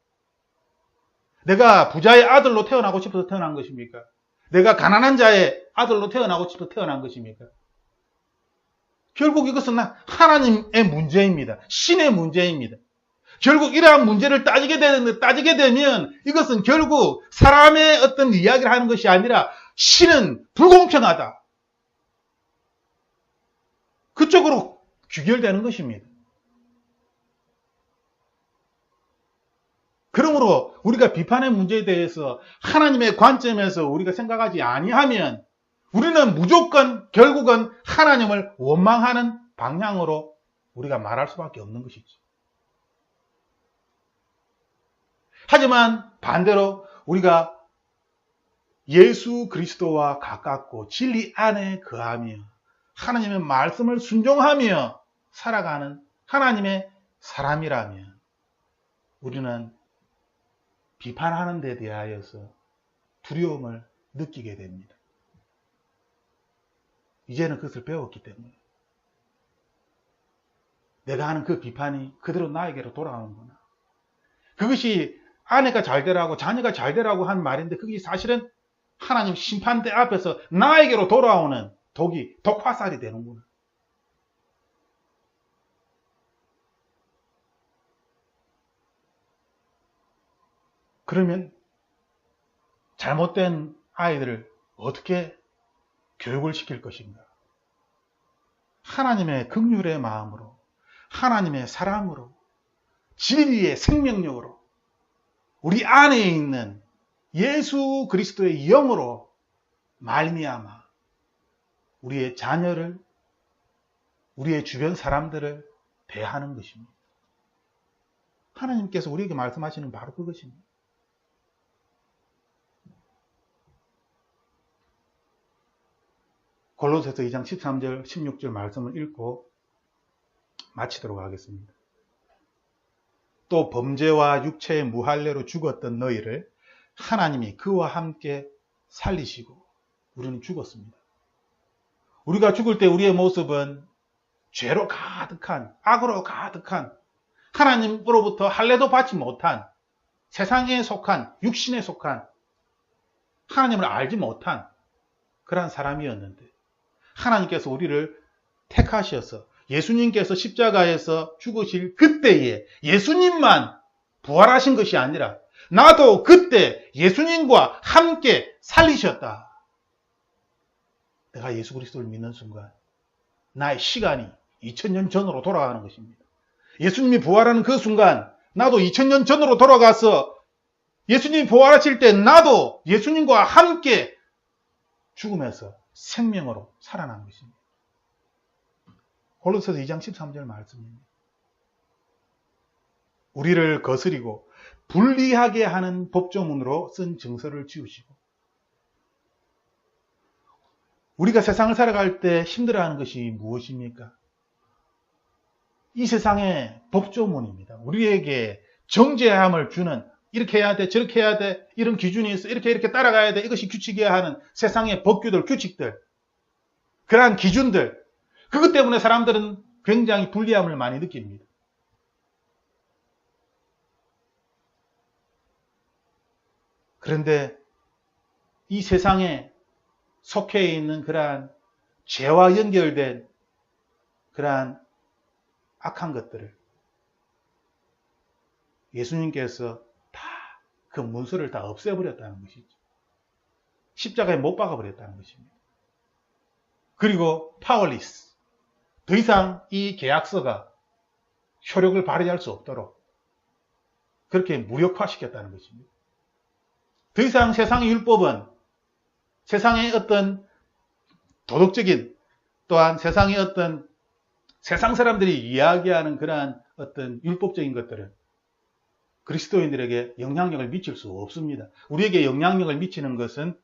내가 부자의 아들로 태어나고 싶어서 태어난 것입니까? 내가 가난한 자의 아들로 태어나고 싶어서 태어난 것입니까? 결국 이것은 하나님의 문제입니다. 신의 문제입니다. 결국 이러한 문제를 따지게 되면 이것은 결국 사람의 어떤 이야기를 하는 것이 아니라 신은 불공평하다. 그쪽으로 귀결되는 것입니다. 그러므로 우리가 비판의 문제에 대해서 하나님의 관점에서 우리가 생각하지 아니하면 우리는 무조건 결국은 하나님을 원망하는 방향으로 우리가 말할 수밖에 없는 것이죠. 하지만 반대로 우리가 예수 그리스도와 가깝고 진리 안에 거하며 하나님의 말씀을 순종하며 살아가는 하나님의 사람이라면 우리는 비판하는 데 대하여서 두려움을 느끼게 됩니다. 이제는 그것을 배웠기 때문에 내가 하는 그 비판이 그대로 나에게로 돌아오는구나. 그것이 아내가 잘 되라고 자녀가 잘 되라고 한 말인데 그게 사실은 하나님 심판대 앞에서 나에게로 돌아오는 독화살이 되는구나. 그러면 잘못된 아이들을 어떻게 교육을 시킬 것인가? 하나님의 긍휼의 마음으로, 하나님의 사랑으로, 진리의 생명력으로, 우리 안에 있는 예수 그리스도의 영으로 말미암아 우리의 자녀를, 우리의 주변 사람들을 대하는 것입니다. 하나님께서 우리에게 말씀하시는 바로 그것입니다. 골로새서 2장 13절 16절 말씀을 읽고 마치도록 하겠습니다. 또 범죄와 육체의 무할례로 죽었던 너희를 하나님이 그와 함께 살리시고 우리는 죽었습니다. 우리가 죽을 때 우리의 모습은 죄로 가득한, 악으로 가득한, 하나님으로부터 할례도 받지 못한, 세상에 속한, 육신에 속한, 하나님을 알지 못한 그런 사람이었는데, 하나님께서 우리를 택하셔서 예수님께서 십자가에서 죽으실 그때에 예수님만 부활하신 것이 아니라 나도 그때 예수님과 함께 살리셨다. 내가 예수 그리스도를 믿는 순간 나의 시간이 2000년 전으로 돌아가는 것입니다. 예수님이 부활하는 그 순간 나도 2000년 전으로 돌아가서 예수님이 부활하실 때 나도 예수님과 함께 죽으면서 생명으로 살아난 것입니다. 골로새서 2장 13절 말씀입니다. 우리를 거스리고 불리하게 하는 법조문으로 쓴 증서를 지우시고, 우리가 세상을 살아갈 때 힘들어하는 것이 무엇입니까? 이 세상의 법조문입니다. 우리에게 정죄함을 주는, 이렇게 해야 돼, 저렇게 해야 돼, 이런 기준이 있어, 이렇게 따라가야 돼, 이것이 규칙이어야 하는 세상의 법규들, 규칙들, 그러한 기준들, 그것 때문에 사람들은 굉장히 불리함을 많이 느낍니다. 그런데 이 세상에 속해 있는 그러한 죄와 연결된 그러한 악한 것들을 예수님께서 다 그 문서를 다 없애버렸다는 것이죠. 십자가에 못 박아버렸다는 것입니다. 그리고 파워리스, 더 이상 이 계약서가 효력을 발휘할 수 없도록 그렇게 무력화시켰다는 것입니다. 더 이상 세상의 율법은 세상의 어떤 도덕적인, 또한 세상의 어떤 세상 사람들이 이야기하는 그러한 어떤 율법적인 것들은 그리스도인들에게 영향력을 미칠 수 없습니다. 우리에게 영향력을 미치는 것은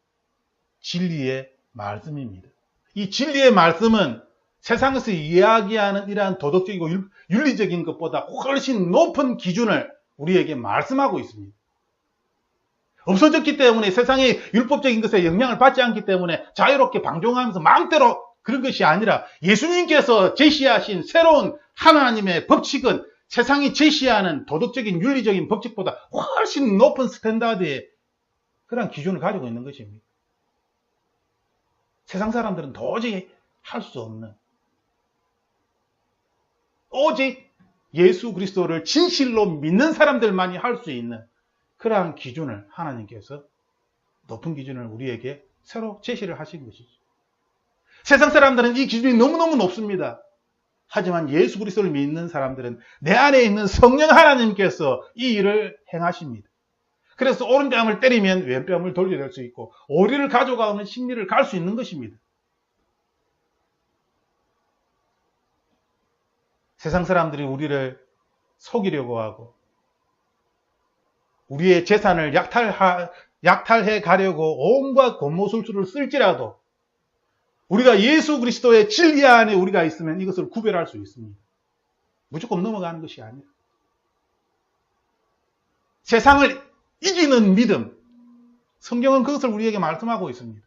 진리의 말씀입니다. 이 진리의 말씀은 세상에서 이야기하는 이러한 도덕적이고 윤리적인 것보다 훨씬 높은 기준을 우리에게 말씀하고 있습니다. 없어졌기 때문에, 세상의 율법적인 것에 영향을 받지 않기 때문에 자유롭게 방종하면서 마음대로 그런 것이 아니라 예수님께서 제시하신 새로운 하나님의 법칙은 세상이 제시하는 도덕적인 윤리적인 법칙보다 훨씬 높은 스탠다드의 그런 기준을 가지고 있는 것입니다. 세상 사람들은 도저히 할 수 없는, 오직 예수 그리스도를 진실로 믿는 사람들만이 할 수 있는 그러한 기준을 하나님께서, 높은 기준을 우리에게 새로 제시를 하신 것이죠. 세상 사람들은 이 기준이 너무너무 높습니다. 하지만 예수 그리스도를 믿는 사람들은 내 안에 있는 성령 하나님께서 이 일을 행하십니다. 그래서 오른뺨을 때리면 왼뺨을 돌려낼 수 있고, 오리를 가져가면 십리를 갈 수 있는 것입니다. 세상 사람들이 우리를 속이려고 하고 우리의 재산을 약탈해 가려고 온갖 곤모술수를 쓸지라도 우리가 예수 그리스도의 진리 안에 우리가 있으면 이것을 구별할 수 있습니다. 무조건 넘어가는 것이 아니라 세상을 이기는 믿음, 성경은 그것을 우리에게 말씀하고 있습니다.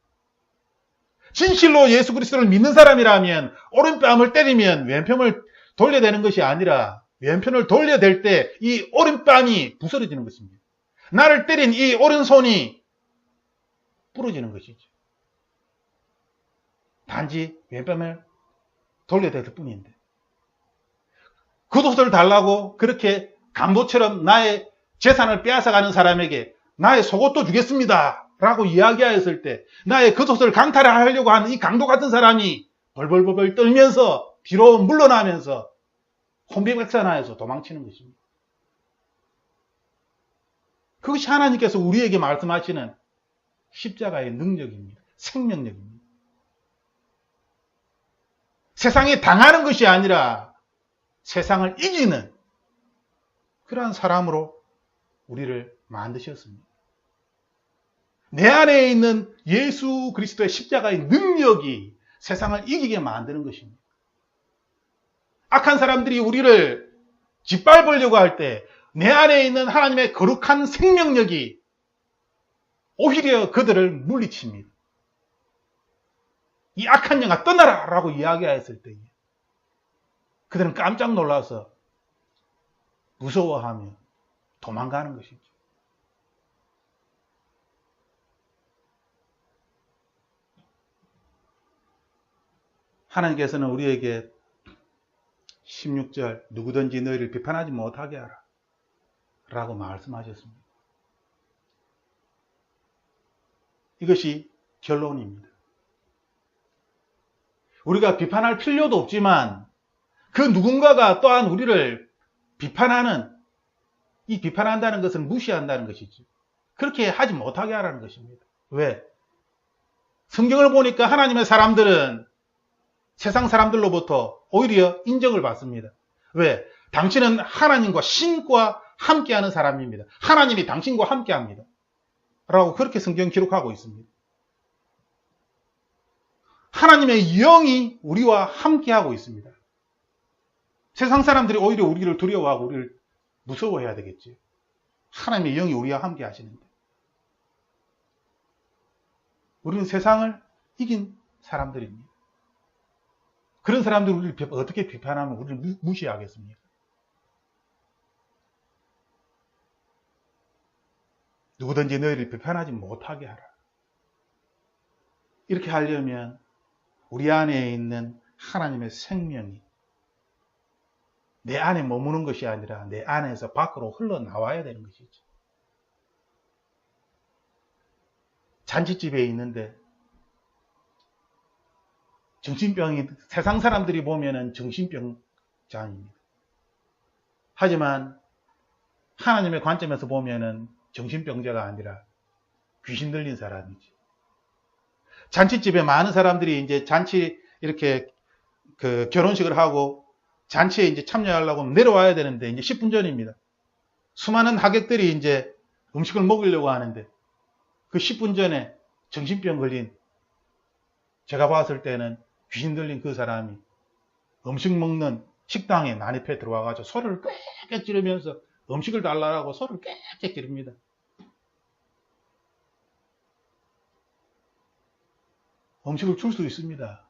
진실로 예수 그리스도를 믿는 사람이라면 오른뺨을 때리면 왼편을 돌려대는 것이 아니라 왼편을 돌려댈 때 이 오른뺨이 부서져지는 것입니다. 나를 때린 이 오른손이 부러지는 것이죠. 단지 왼뺨을 돌려댈 뿐인데, 겉옷을 달라고 그렇게 강도처럼 나의 재산을 빼앗아가는 사람에게 나의 속옷도 주겠습니다 라고 이야기하였을 때, 나의 겉옷을 강탈하려고 하는 이 강도 같은 사람이 벌벌벌 떨면서 뒤로 물러나면서 혼비백산하여서 도망치는 것입니다. 그것이 하나님께서 우리에게 말씀하시는 십자가의 능력입니다. 생명력입니다. 세상에 당하는 것이 아니라 세상을 이기는 그러한 사람으로 우리를 만드셨습니다. 내 안에 있는 예수 그리스도의 십자가의 능력이 세상을 이기게 만드는 것입니다. 악한 사람들이 우리를 짓밟으려고 할 때 내 안에 있는 하나님의 거룩한 생명력이 오히려 그들을 물리칩니다. 이 악한 영아 떠나라! 라고 이야기했을 때에 그들은 깜짝 놀라서 무서워하며 도망가는 것이죠. 하나님께서는 우리에게 16절 누구든지 너희를 비판하지 못하게 하라 라고 말씀하셨습니다. 이것이 결론입니다. 우리가 비판할 필요도 없지만 그 누군가가 또한 우리를 비판하는, 이 비판한다는 것은 무시한다는 것이죠. 그렇게 하지 못하게 하라는 것입니다. 왜? 성경을 보니까 하나님의 사람들은 세상 사람들로부터 오히려 인정을 받습니다. 왜? 당신은 하나님과 신과 함께하는 사람입니다. 하나님이 당신과 함께합니다. 라고 그렇게 성경 기록하고 있습니다. 하나님의 영이 우리와 함께하고 있습니다. 세상 사람들이 오히려 우리를 두려워하고 우리를 무서워해야 되겠지. 하나님의 영이 우리와 함께 하시는데. 우리는 세상을 이긴 사람들입니다. 그런 사람들이 우리를 어떻게 비판하면 우리를 무시하겠습니까? 누구든지 너희를 비판하지 못하게 하라. 이렇게 하려면 우리 안에 있는 하나님의 생명이 내 안에 머무는 것이 아니라 내 안에서 밖으로 흘러나와야 되는 것이죠. 잔치집에 있는데 정신병이, 세상 사람들이 보면은 정신병자입니다. 하지만 하나님의 관점에서 보면은 정신병자가 아니라 귀신 들린 사람이지. 잔치집에 많은 사람들이 이제 잔치 이렇게 결혼식을 하고 잔치에 이제 참여하려고 내려와야 되는데 이제 10분 전입니다. 수많은 하객들이 이제 음식을 먹으려고 하는데 그 10분 전에 정신병 걸린, 제가 봤을 때는 귀신 들린 그 사람이 음식 먹는 식당에 난입해 들어와가지고 소리를 꽥꽥 지르면서 음식을 달라고 소리를 꽥꽥 지릅니다. 음식을 줄 수 있습니다.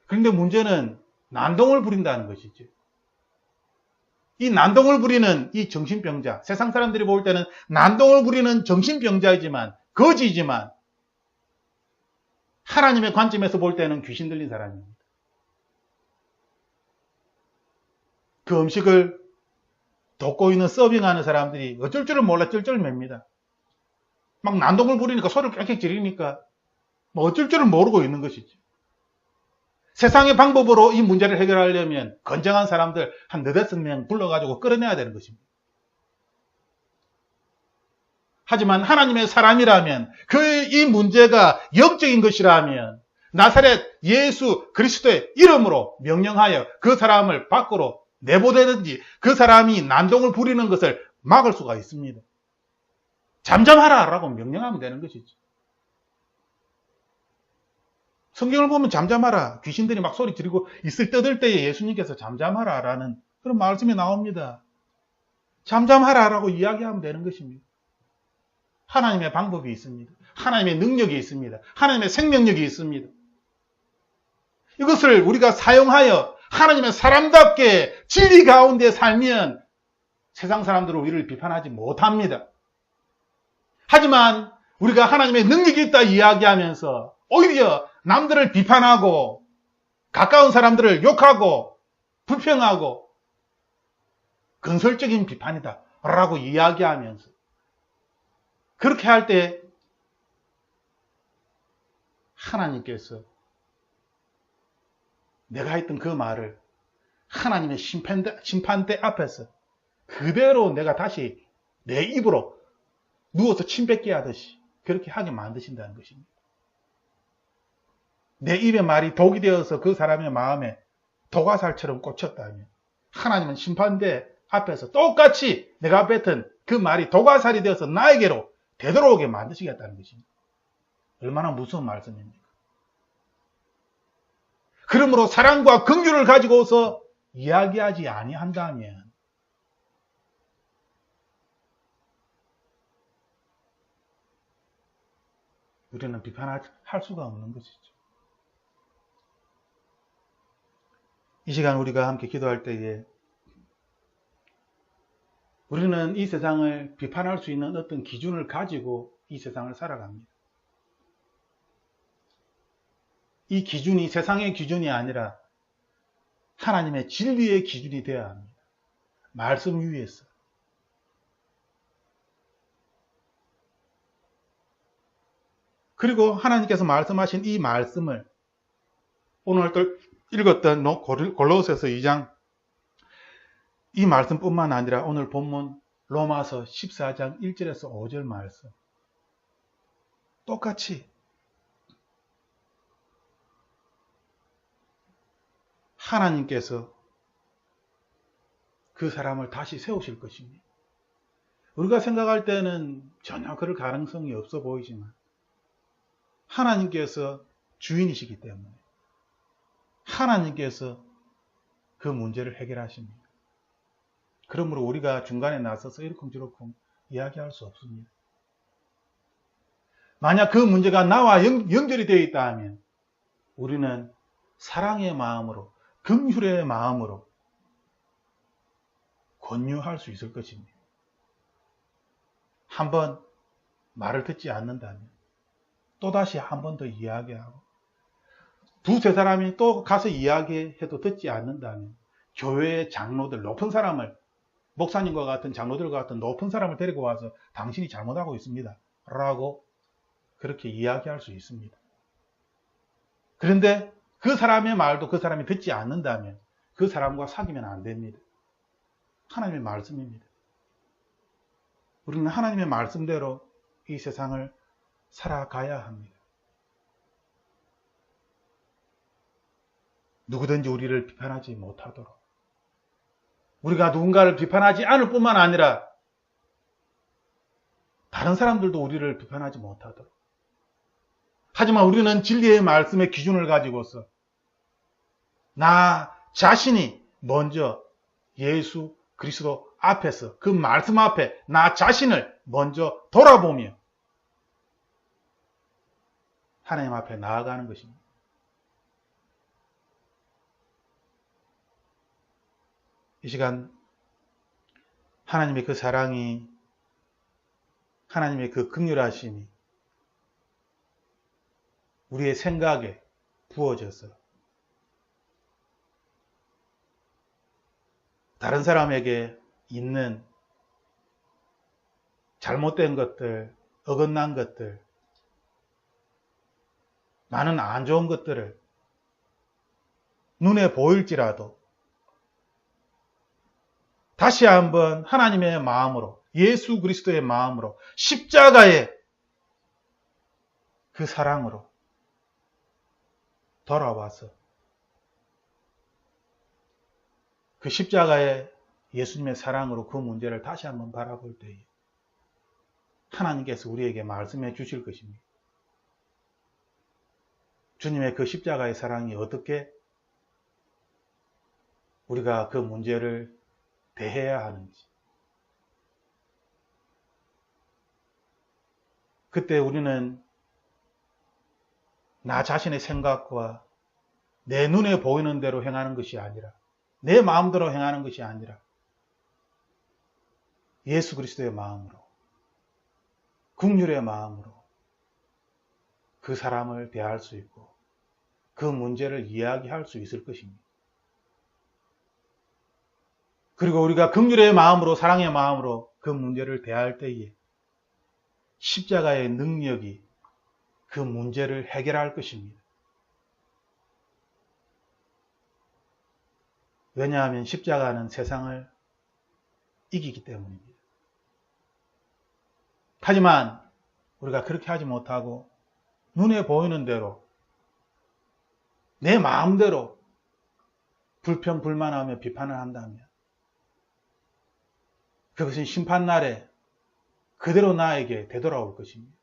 그런데 문제는 난동을 부린다는 것이죠. 이 난동을 부리는 이 정신병자, 세상 사람들이 볼 때는 난동을 부리는 정신병자이지만, 거지이지만 하나님의 관점에서 볼 때는 귀신 들린 사람입니다. 그 음식을 돕고 있는 서빙하는 사람들이 어쩔 줄을 몰라 쩔쩔맵니다. 막 난동을 부리니까 소리를 꽥꽥 지르니까 뭐 어쩔 줄을 모르고 있는 것이죠. 세상의 방법으로 이 문제를 해결하려면 건장한 사람들 한 4-5명 불러가지고 끌어내야 되는 것입니다. 하지만 하나님의 사람이라면 이 문제가 영적인 것이라면 나사렛 예수 그리스도의 이름으로 명령하여 그 사람을 밖으로 내보내든지 그 사람이 난동을 부리는 것을 막을 수가 있습니다. 잠잠하라 라고 명령하면 되는 것이죠. 성경을 보면 잠잠하라, 귀신들이 막 소리 지르고 있을 떠들 때에 예수님께서 잠잠하라 라는 그런 말씀이 나옵니다. 잠잠하라 라고 이야기하면 되는 것입니다. 하나님의 방법이 있습니다. 하나님의 능력이 있습니다. 하나님의 생명력이 있습니다. 이것을 우리가 사용하여 하나님의 사람답게 진리 가운데 살면 세상 사람들은 우리를 비판하지 못합니다. 하지만 우리가 하나님의 능력이 있다 이야기하면서 오히려 남들을 비판하고 가까운 사람들을 욕하고 불평하고 건설적인 비판이다 라고 이야기하면서 그렇게 할 때 하나님께서 내가 했던 그 말을 하나님의 심판대 앞에서 그대로 내가 다시 내 입으로 누워서 침 뱉게 하듯이 그렇게 하게 만드신다는 것입니다. 내 입의 말이 독이 되어서 그 사람의 마음에 독화살처럼 꽂혔다면 하나님은 심판대 앞에서 똑같이 내가 뱉은 그 말이 독화살이 되어서 나에게로 되돌아오게 만드시겠다는 것입니다. 얼마나 무서운 말씀입니까? 그러므로 사랑과 긍휼을 가지고서 이야기하지 아니한다면 우리는 비판할 수가 없는 것이죠. 이 시간 우리가 함께 기도할 때에 우리는 이 세상을 비판할 수 있는 어떤 기준을 가지고 이 세상을 살아갑니다. 이 기준이 세상의 기준이 아니라 하나님의 진리의 기준이 되어야 합니다. 말씀 위에서. 그리고 하나님께서 말씀하신 이 말씀을 오늘 또 읽었던 골로새서 2장 이 말씀뿐만 아니라 오늘 본문 로마서 14장 1절에서 5절 말씀 똑같이 하나님께서 그 사람을 다시 세우실 것입니다. 우리가 생각할 때는 전혀 그럴 가능성이 없어 보이지만 하나님께서 주인이시기 때문에 하나님께서 그 문제를 해결하십니다. 그러므로 우리가 중간에 나서서 이러쿵저러쿵 이야기할 수 없습니다. 만약 그 문제가 나와 연결이 되어 있다 하면 우리는 사랑의 마음으로, 긍휼의 마음으로 권유할 수 있을 것입니다. 한번 말을 듣지 않는다면 또다시 한 번 더 이야기하고 두세 사람이 또 가서 이야기해도 듣지 않는다면 교회의 장로들, 높은 사람을 목사님과 같은 장로들과 같은 높은 사람을 데리고 와서 당신이 잘못하고 있습니다 라고 그렇게 이야기할 수 있습니다. 그런데 그 사람의 말도 그 사람이 듣지 않는다면 그 사람과 사귀면 안 됩니다. 하나님의 말씀입니다. 우리는 하나님의 말씀대로 이 세상을 살아가야 합니다. 누구든지 우리를 비판하지 못하도록 우리가 누군가를 비판하지 않을 뿐만 아니라 다른 사람들도 우리를 비판하지 못하도록 하지만 우리는 진리의 말씀의 기준을 가지고서 나 자신이 먼저 예수 그리스도 앞에서 그 말씀 앞에 나 자신을 먼저 돌아보며 하나님 앞에 나아가는 것입니다. 이 시간 하나님의 그 사랑이 하나님의 그 긍휼하심이 우리의 생각에 부어져서 다른 사람에게 있는 잘못된 것들, 어긋난 것들, 많은 안 좋은 것들을 눈에 보일지라도 다시 한번 하나님의 마음으로, 예수 그리스도의 마음으로, 십자가의 그 사랑으로 돌아와서 그 십자가의 예수님의 사랑으로 그 문제를 다시 한번 바라볼 때에 하나님께서 우리에게 말씀해 주실 것입니다. 주님의 그 십자가의 사랑이 어떻게 우리가 그 문제를 대해야 하는지. 그때 우리는 나 자신의 생각과 내 눈에 보이는 대로 행하는 것이 아니라 내 마음대로 행하는 것이 아니라 예수 그리스도의 마음으로 긍휼의 마음으로 그 사람을 대할 수 있고 그 문제를 이야기할 수 있을 것입니다. 그리고 우리가 긍휼의 마음으로 사랑의 마음으로 그 문제를 대할 때에 십자가의 능력이 그 문제를 해결할 것입니다. 왜냐하면 십자가는 세상을 이기기 때문입니다. 하지만 우리가 그렇게 하지 못하고 눈에 보이는 대로 내 마음대로 불평, 불만하며 비판을 한다면 그것은 심판날에 그대로 나에게 되돌아올 것입니다.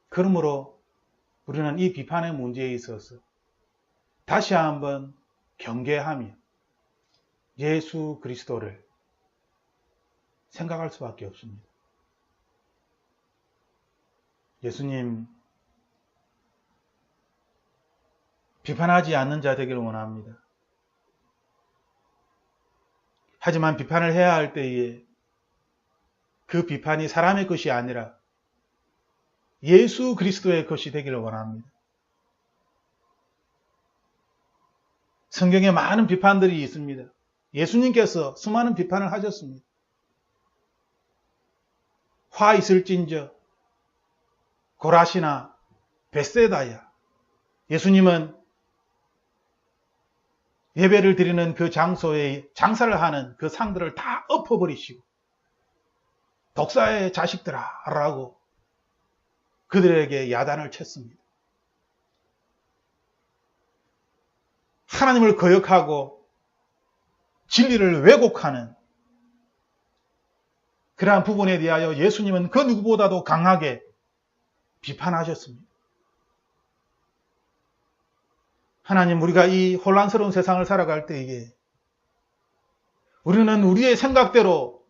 그러므로 우리는 이 비판의 문제에 있어서 다시 한번 경계하며 예수 그리스도를 생각할 수밖에 없습니다. 예수님 비판하지 않는 자 되기를 원합니다. 하지만 비판을 해야 할 때에 그 비판이 사람의 것이 아니라 예수 그리스도의 것이 되기를 원합니다. 성경에 많은 비판들이 있습니다. 예수님께서 수많은 비판을 하셨습니다. 화 있을진저 고라시나 벳세다야. 예수님은 예배를 드리는 그 장소에 장사를 하는 그 상들을 다 엎어버리시고 독사의 자식들아 라고 그들에게 야단을 쳤습니다. 하나님을 거역하고 진리를 왜곡하는 그러한 부분에 대하여 예수님은 그 누구보다도 강하게 비판하셨습니다. 하나님, 우리가 이 혼란스러운 세상을 살아갈 때에 우리는 우리의 생각대로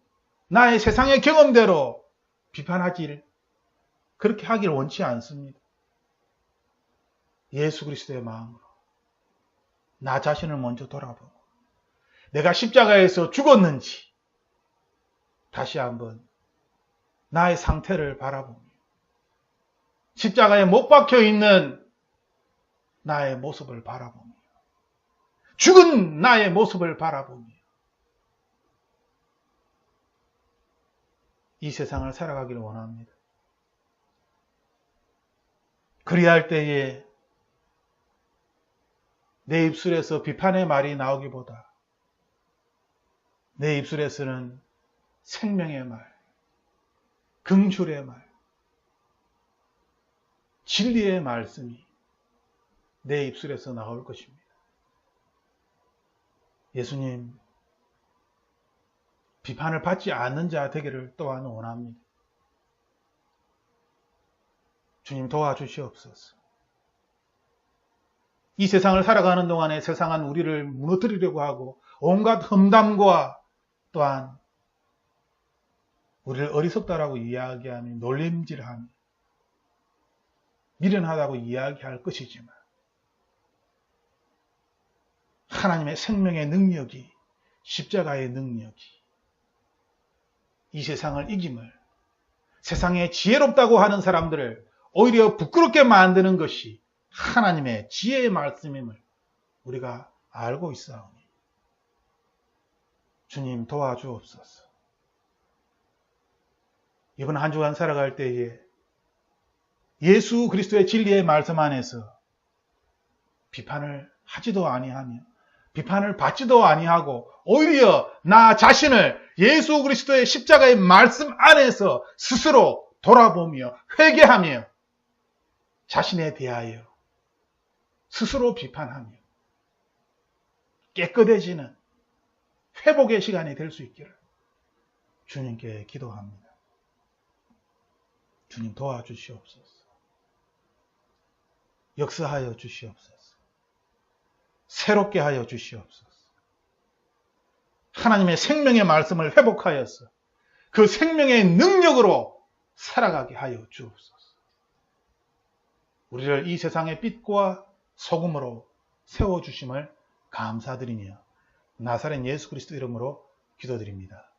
나의 세상의 경험대로 비판하기를 그렇게 하기를 원치 않습니다. 예수 그리스도의 마음으로 나 자신을 먼저 돌아보고 내가 십자가에서 죽었는지 다시 한번 나의 상태를 바라보며 십자가에 못 박혀 있는 나의 모습을 바라보며 죽은 나의 모습을 바라보며 이 세상을 살아가기를 원합니다. 그리할 때에 내 입술에서 비판의 말이 나오기보다 내 입술에서는 생명의 말, 긍휼의 말, 진리의 말씀이 내 입술에서 나올 것입니다. 예수님, 비판을 받지 않는 자 되기를 또한 원합니다. 주님 도와주시옵소서. 이 세상을 살아가는 동안에 세상은 우리를 무너뜨리려고 하고 온갖 험담과 또한 우리를 어리석다라고 이야기하며 놀림질하며 미련하다고 이야기할 것이지만 하나님의 생명의 능력이 십자가의 능력이 이 세상을 이김을 세상에 지혜롭다고 하는 사람들을 오히려 부끄럽게 만드는 것이 하나님의 지혜의 말씀임을 우리가 알고 있사오니 주님 도와주옵소서. 이번 한 주간 살아갈 때에 예수 그리스도의 진리의 말씀 안에서 비판을 하지도 아니하며 비판을 받지도 아니하고 오히려 나 자신을 예수 그리스도의 십자가의 말씀 안에서 스스로 돌아보며 회개하며 자신에 대하여 스스로 비판하며 깨끗해지는 회복의 시간이 될 수 있기를 주님께 기도합니다. 주님 도와주시옵소서. 역사하여 주시옵소서. 새롭게 하여 주시옵소서. 하나님의 생명의 말씀을 회복하여서 그 생명의 능력으로 살아가게 하여 주옵소서. 우리를 이 세상의 빛과 소금으로 세워주심을 감사드리며 나사렛 예수 그리스도 이름으로 기도드립니다.